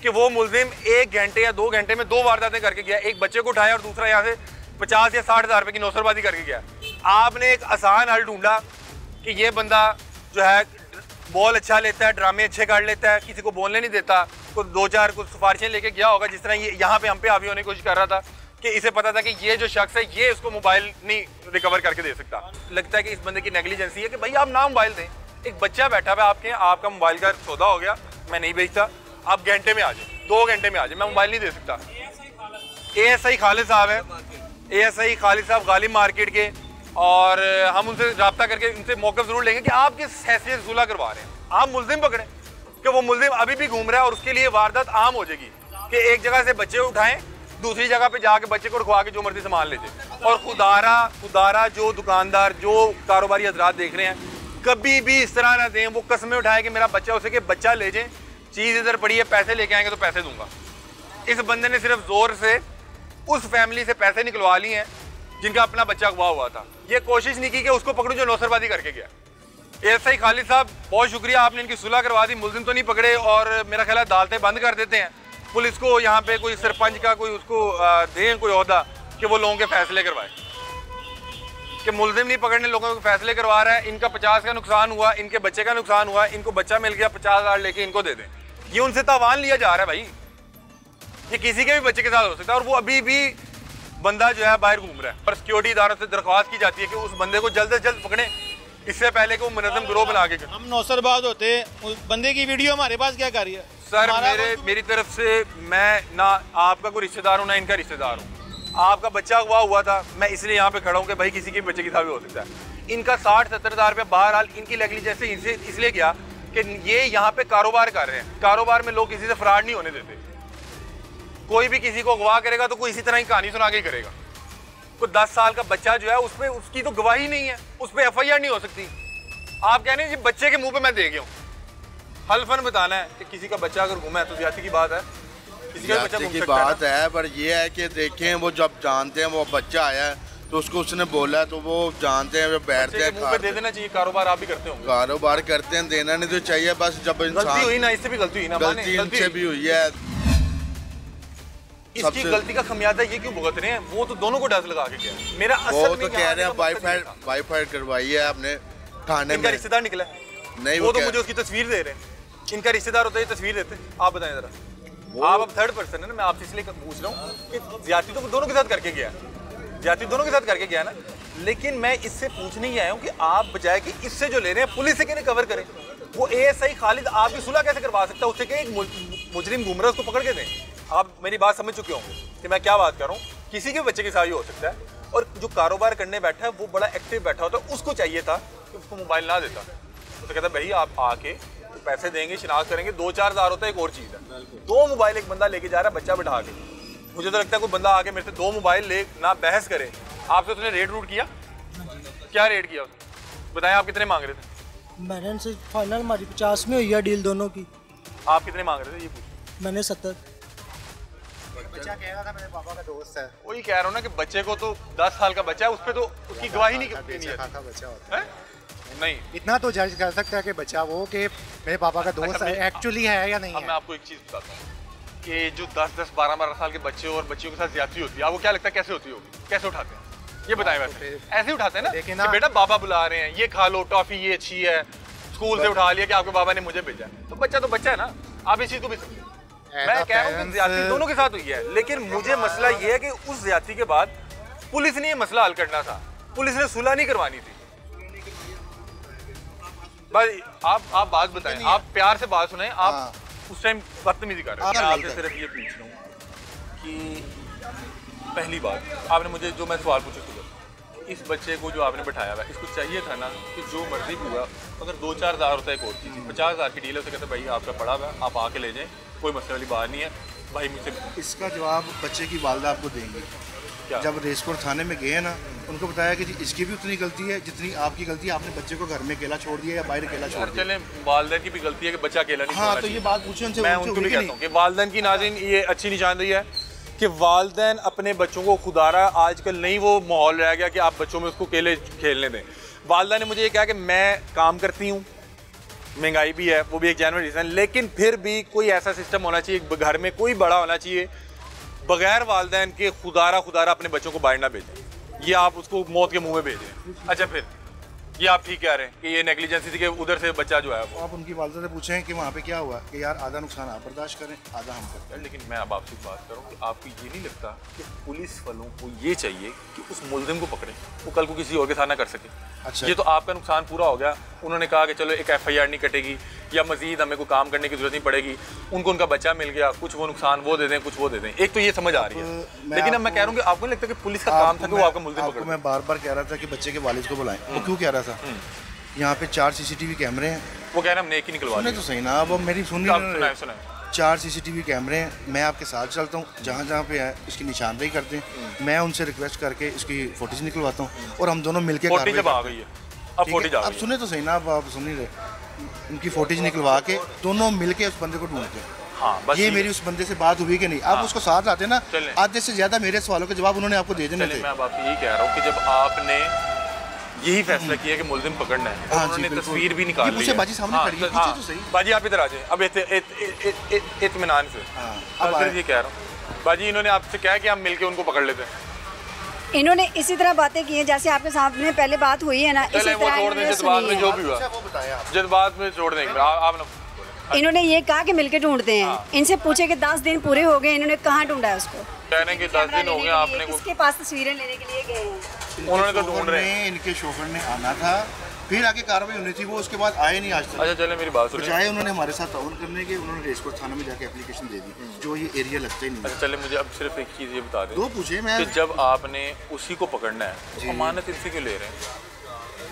कि वो मुलजिम 1 घंटे या 2 घंटे में 2 वारदातें करके गया, एक बच्चे को उठाया और दूसरा यहाँ से 50 या 60 हज़ार रुपये की नौसरबाजी करके गया। आपने एक आसान हल ढूंढा कि ये बंदा जो है बॉल अच्छा लेता है, ड्रामे अच्छे काट लेता है, किसी को बोलने नहीं देता, तो 2-4 कुछ सिफारिशें लेके गया होगा। जिस तरह ये यहाँ पे हम पे हावी होने की कोशिश कर रहा था कि इसे पता था कि ये जो शख्स है ये उसको मोबाइल नहीं रिकवर करके दे सकता। लगता है कि इस बंदे की नेग्लिजेंसी है कि भाई आप ना मोबाइल दें, एक बच्चा बैठा हुआ आपके, आपका मोबाइल का सौदा हो गया, मैं नहीं बेचता, आप घंटे में आ जाए, 2 घंटे में आ जाए, मैं मोबाइल नहीं दे सकता। ASI खालिद साहब है, ASI खालिद साहब गालिब मार्केट के, और हम उनसे रब्ता करके उनसे मौक़िफ़ ज़रूर लेंगे कि आप किस हैसियत सुलह करवा रहे हैं। आप मुलजिम पकड़ें कि वो मुलजिम अभी भी घूम रहा है और उसके लिए वारदात आम हो जाएगी कि एक जगह से बच्चे उठाएं, दूसरी जगह पे जाके बच्चे को रखवा के जो मर्जी सामान ले जाए। और खुदारा जो दुकानदार, जो कारोबारी हजरात देख रहे हैं, कभी भी इस तरह ना दें, वो कस्में उठाएं कि मेरा बच्चा हो सके, बच्चा ले जाएं, चीज़ इधर पड़ी है, पैसे लेके आएंगे तो पैसे दूंगा। इस बंदे ने सिर्फ जोर से उस फैमिली से पैसे निकलवा लिए हैं जिनका अपना बच्चा अगवा हुआ था। ये कोशिश नहीं की कि उसको पकड़ूं जो नौसरबाजी करके गया। ASI खालिद साहब बहुत शुक्रिया, आपने इनकी सुलह करवा दी, मुलजिम तो नहीं पकड़े और मेरा ख्याल है अदालतें बंद कर देते हैं। पुलिस को यहाँ पे कोई सरपंच का कोई उसको दें कोई ओहदा कि वो लोगों के फैसले करवाए, कि मुलजिम नहीं पकड़ने, लोगों के फैसले करवा रहा है। इनका 50 का नुकसान हुआ, इनके बच्चे का नुकसान हुआ, इनको बच्चा मिल गया, 50,000 लेके इनको दे दें। ये उनसे तावान लिया जा रहा है भाई, ये किसी के भी बच्चे के साथ हो सकता है। और वो अभी भी बंदा जो है बाहर घूम रहा है और सिक्योरिटी इदारों से दरख्वास्त की जाती है कि उस बंदे को जल्द से जल्द पकड़ें, इससे पहले कि वो मुनज़्ज़म गिरोह बना के हम नौसरबाज होते, उस बंदे की वीडियो हमारे पास क्या कर रही है सर? मेरी तरफ से मैं ना आपका कोई रिश्तेदार हूँ ना इनका रिश्तेदार हूँ। आपका बच्चा हुआ था, मैं इसलिए यहाँ पे खड़ा हूँ कि भाई किसी के बच्चे की साथ भी हो सकता है। इनका 60-70 हज़ार रुपया बहरहाल इनकी नेगलिजेंस से इसलिए गया कि ये यहाँ पे कारोबार कर रहे हैं। कारोबार में लोग किसी से फ्रॉड नहीं होने देते। कोई भी किसी को अगवा करेगा तो कोई इसी तरह की कहानी सुना के ही करेगा। कोई 10 साल का बच्चा जो है उसमें उसकी तो गवाही नहीं है, उस पर FIR नहीं हो सकती। आप कह रहे हैं बच्चे के मुंह पे मैं दे गया हूँ। हल्फन बताना है कि किसी का बच्चा अगर घूमा है तो ज्यादती की बात है, किसी का बच्चा घूम सकता बात है। पर ये है कि देखें वो जब जानते हैं वो बच्चा आया है तो उसको उसने बोला तो वो जानते हैं, वो बैठते हैं। मुंह पे दे देना चाहिए। कारोबार आप भी करते होंगे। कारोबार करते हैं, देना नहीं तो चाहिए। बस जब गलती हुई ना, इससे भी गलती हुई ना, गलती इनसे भी हुई है। इसकी गलती का खमियाजा ये क्यों भुगत रहे हैं? वो तो दोनों को डस लगा के गया। मेरा वो तो कह रहे हैं वाईफाई करवाई है आपने थाने में। रिश्तेदार निकला नहीं, वो तो मुझे उसकी तस्वीर दे रहे हैं। इनका रिश्तेदार होता है, तस्वीर देते। आप बताएं जरा। आप अब थर्ड पर्सन है ना, मैं आपसे इसलिए पूछ रहा हूँ कि ज्यादती तो दोनों के साथ करके गया, ज्यादती दोनों के साथ करके गया ना। लेकिन मैं इससे पूछने ही आया हूँ कि आप बजाय कि इससे जो ले रहे हैं पुलिस से क्यों कवर करें? वो ASI खालिद आपकी सुलह कैसे करवा सकता है? उससे क्या एक मुजरिम घूम रहा है उसको पकड़ के दें? आप मेरी बात समझ चुके होंगे कि मैं क्या बात कर रहा हूँ। किसी के बच्चे के साथ ही हो सकता है। और जो कारोबार करने बैठा है वो बड़ा एक्टिव बैठा होता है, उसको चाहिए था कि उसको मोबाइल ना देता। तो कहता भाई आप आके तो पैसे देंगे, शिनाख्त करेंगे, 2-4 हज़ार होता है। एक और चीज़ है, 2 मोबाइल एक बंदा लेके जा रहा है बच्चा बिठा के। मुझे तो लगता है कोई बंदा आके मेरे से 2 मोबाइल ले ना बहस करे। आपसे उसने रेट रूट किया? क्या रेट किया उसने? बताएं आप कितने मांग रहे थे? मैंने इनसे फाइनल हमारी 50 में हुई है डील दोनों की। आप कितने मांग रहे थे ये पूछ? मैंने 70। बच्चा कह रहा था मेरे पापा का दोस्त है। वही कह रहा हूँ ना कि बच्चे को तो 10 साल का बच्चा है, उस पर तो उसकी गवाही नहीं है। बच्चा होता है नहीं, इतना तो जज कर सकता है कि बच्चा वो कि मेरे पापा का दोस्त है एक्चुअली है या नहीं है। मैं आपको एक चीज़ बताता हूँ कि जो 10-10, 12-12 साल के बच्चे और बच्चियों के साथ ज्यादती होती है, आपको क्या लगता है कैसे होती होगी? कैसे उठाते हैं ये बताएं? वैसे ऐसे उठाते हैं ना कि बेटा बाबा बुला रहे हैं, ये खा लो टॉफी, ये अच्छी है। स्कूल से उठा लिया कि आपके बाबा ने मुझे भेजा। तो बच्चा है ना, आप इस चीज़ को भी समझे। मैं कह रहा हूँ कि ज्यादती दोनों के साथ हुई है, लेकिन मुझे मसला ये है कि उस ज्यादती के बाद पुलिस ने ये मसला हल करना था, पुलिस ने सुलह नहीं करवानी थी। भाई आप बात बताएं, आप प्यार से बात सुनाएं। आप उस टाइम बदतमीजी कर रहे हैं। मैं आपसे सिर्फ ये पूछ रहा हूँ कि पहली बात आपने मुझे जो मैं सवाल पूछा सुबह, इस बच्चे को जो आपने बैठाया हुआ है इसको चाहिए था ना कि जो मर्जी हुआ अगर 2-4 हज़ार होता है एक और चीज़, 50 हज़ार की डील है, उसे कहते भाई आपका पड़ा हुआ है, आप आके ले जाएं, कोई मसले वाली बात नहीं है भाई मुझसे। इसका जवाब बच्चे की वालदा आपको देंगी। जब रेसकोर थाने में गए ना, उनको बताया कि जी इसकी भी उतनी गलती है जितनी आपकी गलती है। आपने बच्चे को घर में अकेला छोड़ दिया या बाहर अकेला छोड़ दिया। चले वालदैन की भी गलती है कि बच्चा अकेला नहीं। हाँ, तो ये बात पूछे उनसे। मैं उनको भी कहता हूँ कि वालदैन की नाज़रीन ये अच्छी निशानदेही है कि वालदैन अपने बच्चों को खुदारा, आजकल नहीं वो माहौल रह गया कि आप बच्चों में उसको अकेले खेलने दें। वालदा ने मुझे ये कहा कि मैं काम करती हूँ, महंगाई भी है, वो भी एक जेन्युइन रीज़न, लेकिन फिर भी कोई ऐसा सिस्टम होना चाहिए, घर में कोई बड़ा होना चाहिए बगैर वालदैन के खुदारा अपने बच्चों को बाहर ना भेजें। ये आप उसको मौत के मुंह में भेजें। अच्छा, फिर ये आप ठीक कह रहे हैं कि ये नेग्लिजेंसी थी कि उधर से बच्चा जो है वो। आप उनकी वालदा से पूछें कि वहाँ पे क्या हुआ कि यार आधा नुकसान आप बर्दाश्त करें, आधा हम करते हैं। लेकिन मैं अब आपसे बात करूँ कि आपको ये नहीं लगता कि पुलिस वालों को ये चाहिए कि उस मुल्जिम को पकड़े, वो कल को किसी और के साथ ना कर सके। अच्छा, ये तो आपका नुकसान पूरा हो गया। उन्होंने कहा कि चलो एक FIR नहीं कटेगी या मजीद हमें कोई काम करने की जरूरत नहीं पड़ेगी, उनको उनका बच्चा मिल गया, कुछ वो नुकसान वो दे दें, कुछ वो दे दें। एक तो ये समझ आ रही है, लेकिन अब मैं कह रहा हूँ कि आपको नहीं लगता कि पुलिस का काम था कि वो आपका मुल्जिम पकड़े? मैं बार बार कह रहा था कि बच्चे के वालिद को बुलाएं। वो क्यों कह रहा था? यहाँ पे 4 CCTV कैमरे हैं। वो कह रहे हैं हमने एक ही निकलवा दिया। तो सही ना, अब मेरी सुनिए। 4 CCTV कैमरे हैं, मैं आपके साथ चलता हूँ, जहाँ जहाँ पे है इसकी निशानदेही करते हैं, मैं उनसे रिक्वेस्ट करके इसकी फोटेज निकलवाता हूँ और हम दोनों मिलकर फोटेज जब आ गई है, अब फोटेज आ गई। अब सुने तो सही ना, अब आप सुन नहीं रहे। उनकी फोटेज निकलवा के दोनों मिलके उस बंदे को ढूंढते हैं। हाँ, बस ये मेरी उस बंदे से बात हुई कि नहीं? आप उसको साथ लाते ना, आधे से ज्यादा मेरे सवालों के जवाब उन्होंने आपको दे देने थे। मैं आपसे यही कह रहा हूँ कि जब आपने यही फैसला किया कि मुल्जिम पकड़ना है, हाँ, उन्होंने तस्वीर भी निकाल ली है। बाजी सामने खड़ी है, पीछे तो सही। बाजी आप इधर आ जाए अब इत्मीनान से। अब सिर्फ ये कह रहा हूँ बाजी, इन्होंने आपसे कहा कि हम मिलके उनको पकड़ लेते हैं। इन्होंने इसी तरह बातें की हैं जैसे आपके सामने पहले बात हुई है ना, इसी तरह इन्होंने जज्बात में जो भी हुआ जज्बात में छोड़ देंगे। आप इन्होंने ये कहा कि मिलके ढूंढते हैं। इनसे पूछे कि 10 दिन पूरे हो गए, इन्होंने कहाँ ढूंढा है उसको? कहने के 10 दिन हो गए आपने किसके पास तस्वीरें लेने के लिए गए हैं? उन्होंने तो ढूंढ रहे हैं। इनके शोफर ने आना था, फिर आगे कार्रवाई होनी थी, वो उसके बाद आए नहीं आज तक। अच्छा चले मेरी बात सुनिए, बजाय उन्होंने हमारे साथ ताउन करने के, उन्होंने रेसकोर्स थाना में जाके एप्लीकेशन दे दी, जो ये एरिया लगता ही नहीं। अच्छा चले मुझे अब सिर्फ एक चीज़ ये बता दें, दो पूछे मैं कि जब आपने उसी को पकड़ना है तो अमानत इनसे क्यों ले रहे हैं?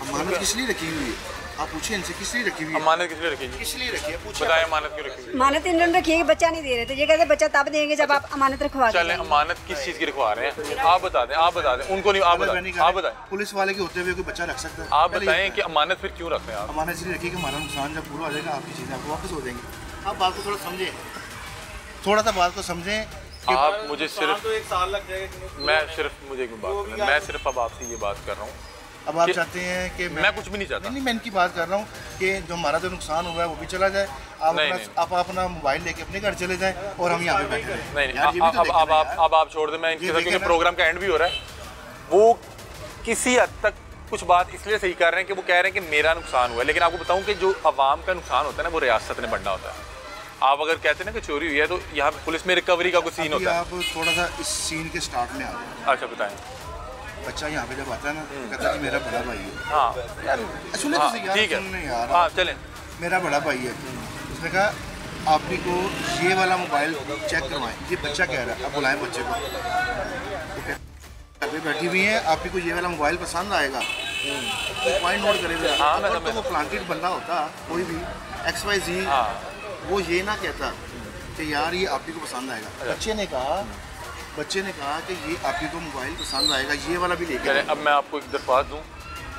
अमानत किस लिए रखी हुई है? आप पूछिए इनसे किस लिए रखी हुई है? अमानत किस लिए रखेगी? किस लिए रखी है पूछिए, बताएं अमानत क्यों रखी हुई? अमानत इन्होंने रखी है कि बच्चा नहीं दे रहे थे, ये कहते बच्चा तब देंगे जब आप अमानत रखवा चलें, अमानत किस चीज़ की रखवा रहे हैं? आप बता दें, आप बता दें, उनको नहीं, आप बताएं। पुलिस वाले के होते हुए कोई बच्चा रख सकता है? आप बताएं कि अमानत फिर क्यों रख रहे हैं आप? अमानत इसलिए रखी कि हमारा नुकसान जब पूरा हो जाएगा आपकी चीज़ें आपको वापस हो जाएंगी। आप बात को थोड़ा समझें, थोड़ा सा बात को समझें। आप मुझे सिर्फ तो 1 साल लग जाएगा, मैं सिर्फ मुझे एक बात करें, मैं सिर्फ अब आपसे ये बात कर रहा हूँ। अब आप चाहते हैं कि मैं कुछ भी नहीं चाहता, नहीं मैं इनकी बात कर रहा हूँ कि जो हमारा जो नुकसान हुआ है वो भी चला जाए, आप अपना मोबाइल लेके अपने घर चले जाएं और हम यहाँ पे बैठे रहें। नहीं, अब आप छोड़ दें, मैं इनके साथ, क्योंकि प्रोग्राम का एंड भी हो रहा है, वो किसी हद तक कुछ बात इसलिए सही कर रहे हैं कि वो कह रहे हैं कि मेरा नुकसान हुआ है, लेकिन आपको बताऊँ कि जो आवाम का नुकसान होता है ना, वो रियासत ने बढ़ना होता है। आप अगर कहते हैं ना कि चोरी हुई है, तो यहाँ पे पुलिस में रिकवरी का कुछ सीन होता है। आप थोड़ा सा इस सीन के स्टार्ट में आ गए। अच्छा बताएं। बच्चा यहाँ पे जब आता है ना, कहता है कि मेरा बड़ा भाई है। हाँ सुने तो सही यार, ठीक है यार, हाँ चलें। मेरा बड़ा भाई है। उसने कहा आपने को ये वाला मोबाइल चेक करवाएं, ये बच्चा कह रहा है, आप बुलाएं बच्चे को। घर पे बैठी हुई है, आपको ये वाला मोबाइल पसंद आएगा, पॉइंट नोट करेगा। अगर तो वो प्लांटेड बंदा होता कोई भी XYZ, वो ये ना कहता कि यार ये आप ही को पसंद आएगा। बच्चे ने कहा कि ये आप ही को मोबाइल पसंद आएगा, ये वाला भी लेके। अब मैं आपको एक दरख्वास्त दूँ,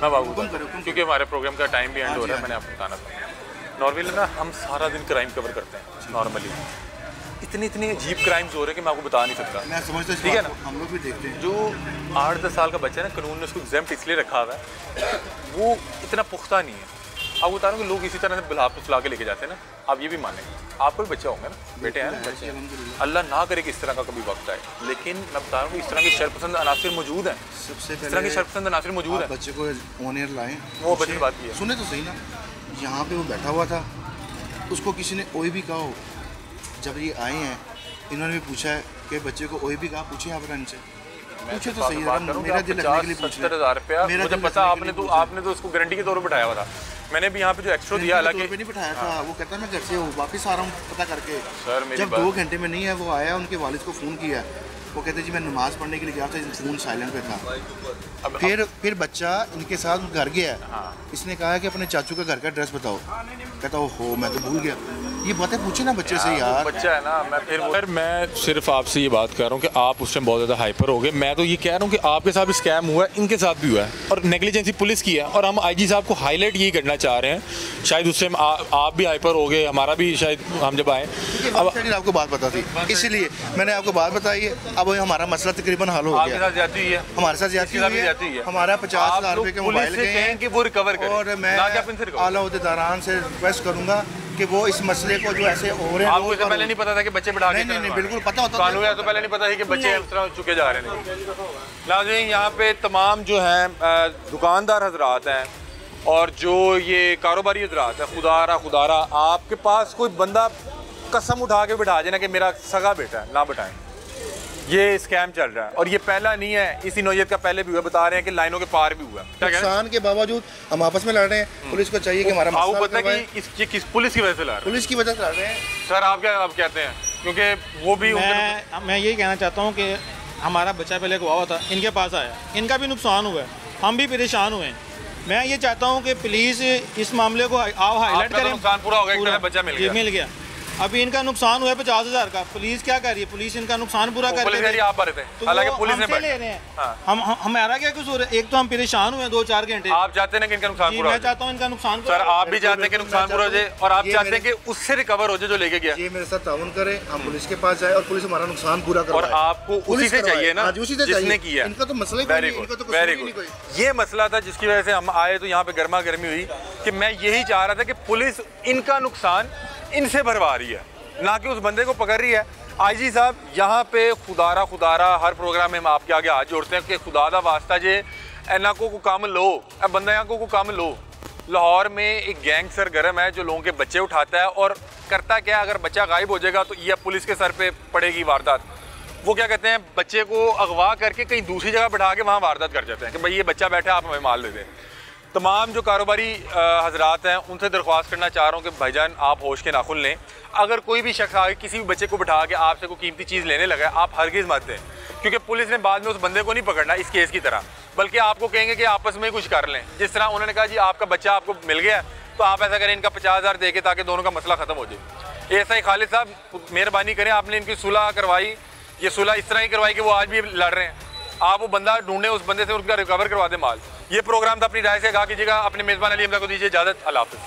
मैं बाबू क्योंकि हमारे प्रोग्राम का टाइम भी एंड हो रहा है, मैंने आपको बताना था। नॉर्मली ना हम सारा दिन क्राइम कवर करते हैं, नॉर्मली इतनी अजीब क्राइम्स हो रहे हैं कि मैं आपको बता नहीं सकता। मैं समझता हूं, ठीक है ना, हम लोग भी देखते हैं। जो 8-10 साल का बच्चा है ना, कानून ने उसको एग्जाम्प्ट इसलिए रखा हुआ है, वो इतना पुख्ता नहीं है। अब बता रहा हूँ कि लोग इसी तरह से बुला के लेके जाते हैं ना, आप ये भी मानें, आपको भी बच्चे होंगे ना, बेटे हैं ना, बच्चे, अल्लाह ना करे कि इस तरह का कभी वक्त आए, लेकिन मैं बता रहा हूँ इस तरह के शरपसंद अनासिर मौजूद हैं। सबसे इस तरह के शरपसंद अनासिर मौजूद हैं। बच्चे को ऑन एयर लाएं, वो बच्चे की बात की है। सुने तो सही ना, यहाँ पे वो बैठा हुआ था, उसको किसी ने ओए भी कहा हो। जब ये आए हैं, इन्होंने भी पूछा है कि बच्चे को ओए भी कहा, पूछे आप इनसे, पूछे तो सही है। मेरा दिल लगने के लिए पूछ 70,000 रुपया मुझे पता, आपने तो उसको गारंटी के तौर पर बैठाया हुआ था। मैंने भी यहाँ पे जो एक्स्ट्रा दिया, हालांकि नहीं बैठाया था, वो कहता है मैं घर से वापस आ रहा हूँ पता करके। सर जब 2 घंटे में नहीं है, वो आया, उनके वालिद को फ़ोन किया, वो कहते जी मैं नमाज़ पढ़ने के लिए गया था, फ़ोन साइलेंट पे था। फिर बच्चा इनके साथ घर गया, इसने कहा कि अपने चाचू का घर का एड्रेस बताओ, कहता हो मैं तो भूल गया। ये बातें पूछे ना बच्चे से यार, बच्चा है ना। मैं सिर्फ आपसे ये बात कर रहा हूँ कि आप उस टाइम बहुत ज़्यादा हाइपर हो गए। मैं तो ये कह रहा हूँ कि आपके साथ भी स्कैम हुआ है, इनके साथ भी हुआ है, और नेग्लिजेंसी पुलिस की है, और हम IG साहब को हाईलाइट यही करना चाह रहे हैं। शायद उस टाइम आप भी हाइपर हो गए, हमारा भी शायद, हम जब आए अब आपको बात पता थी, इसीलिए मैंने आपको बात बताई है। अब हमारा मसला तकरीबन हल हो गया। आपके साथ जाती है, हमारे साथ जाती है, हमारा 50,000 रुपये के मोबाइल गए कि वो रिकवर करें, और मैं आला ओहदेदारान से रिक्वेस्ट करूँगा कि वो इस मसले को जो ऐसे हो रहे हैं। आपको इससे पहले नहीं पता था कि बच्चे बढ़ा के? नहीं, बिल्कुल पता होता कानून है तो पहले नहीं पता है कि बच्चे इस तरह चुके जा रहे हैं। नाज़रीन, यहाँ पे तमाम जो हैं दुकानदार हजरात हैं और जो ये कारोबारी हजरात हैं, खुदारा आपके पास कोई बंदा कसम उठा के बिठा देना कि मेरा सगा बेटा है, ना बिठाएं। ये स्कैम चल रहा है और ये पहला नहीं है, इसी नौयत का पहले भी हुआ। बता रहे हैं कि लाइनों के पार भी हुआ। नुकसान के बावजूद हम आपस में लड़ रहे हैं। पुलिस को चाहिए कि हमारा मसला पता है कि किस पुलिस की वजह से लड़ रहे हैं। पुलिस की वजह से लड़ रहे हैं। सर आप क्या कहते हैं? क्योंकि वो भी मैं यही कहना चाहता हूँ कि हमारा बच्चा पहले गवाह हुआ था, इनके पास आया, इनका भी नुकसान हुआ है, हम भी परेशान हुए हैं। मैं ये चाहता हूँ कि प्लीज़ इस मामले को आप हाईलाइट करें। नुकसान पूरा हो गया, बच्चा मिल गया। अभी इनका नुकसान हुआ है 50,000 का। पुलिस क्या कर रही है? पुलिस इनका नुकसान पूरा कर रही है। आप पर थे, हालांकि पुलिस ने ले रहे हैं। हमारा क्या कसूर है? एक तो हम परेशान हुए 2-4 घंटे। आप चाहते हैं कि इनका नुकसान पूरा हो? मैं चाहता हूं इनका नुकसान। सर आप भी चाहते हैं कि नुकसान पूरा हो जाए और आप चाहते हैं कि उससे रिकवर हो जाए जो लेके गया। ये मेरे साथ ताउन करे, हम पुलिस के पास जाए और पुलिस हमारा नुकसान पूरा करे। और आपको उसी से चाहिए ना जिसने किया। इनका तो मसला वेरी गुड। ये मसला था जिसकी वजह से हम आए, तो यहाँ पे गर्मा गर्मी हुई कि मैं यही चाह रहा था कि पुलिस इनका नुकसान इनसे भरवा रही है, ना कि उस बंदे को पकड़ रही है। IG साहब यहाँ पे खुदारा हर प्रोग्राम में हम आपके आगे हाथ जोड़ते हैं कि खुदा दा वास्ता जे इन्हों को काम लो, बंदा यहाँ को काम लो। लाहौर में एक गैंग सरगर्म है जो लोगों के बच्चे उठाता है और करता क्या, अगर बच्चा गायब हो जाएगा तो यह पुलिस के सर पे पड़ेगी वारदात। वो क्या कहते हैं, बच्चे को अगवा करके कहीं दूसरी जगह बैठा के वहाँ वारदात कर जाते हैं कि भाई ये बच्चा बैठा, आप हमें माल दे दें। तमाम जो कारोबारी हजरात हैं उनसे दरख्वास्त करना चाह रहा हूँ कि भाईजान आप होश के नाखुन लें। अगर कोई भी शख्स आगे किसी भी बच्चे को बिठा के आपसे कोई कीमती चीज़ लेने लगा है, आप हरगिज़ मत दें, क्योंकि पुलिस ने बाद में उस बंदे को नहीं पकड़ना इस केस की तरह, बल्कि आपको कहेंगे कि आपस में कुछ कर लें। जिस तरह उन्होंने कहा जी आपका बच्चा आपको मिल गया तो आप ऐसा करें, इनका 50,000 दे के, ताकि दोनों का मसला ख़त्म हो जाए। ऐसा ही खालिद साहब मेहरबानी करें, आपने इनकी सुलह करवाई, ये सुलह इस तरह ही करवाई कि वो आज भी लड़ रहे हैं, आप वो बंदा ढूंढें, उस बंदे से उनका रिकवर करवा दें माल। ये प्रोग्राम था, अपनी राय से आगाह कीजिएगा। अपने मेज़बान अली हमजा को दीजिए इजाज़त। अल्लाह हाफ़िज़।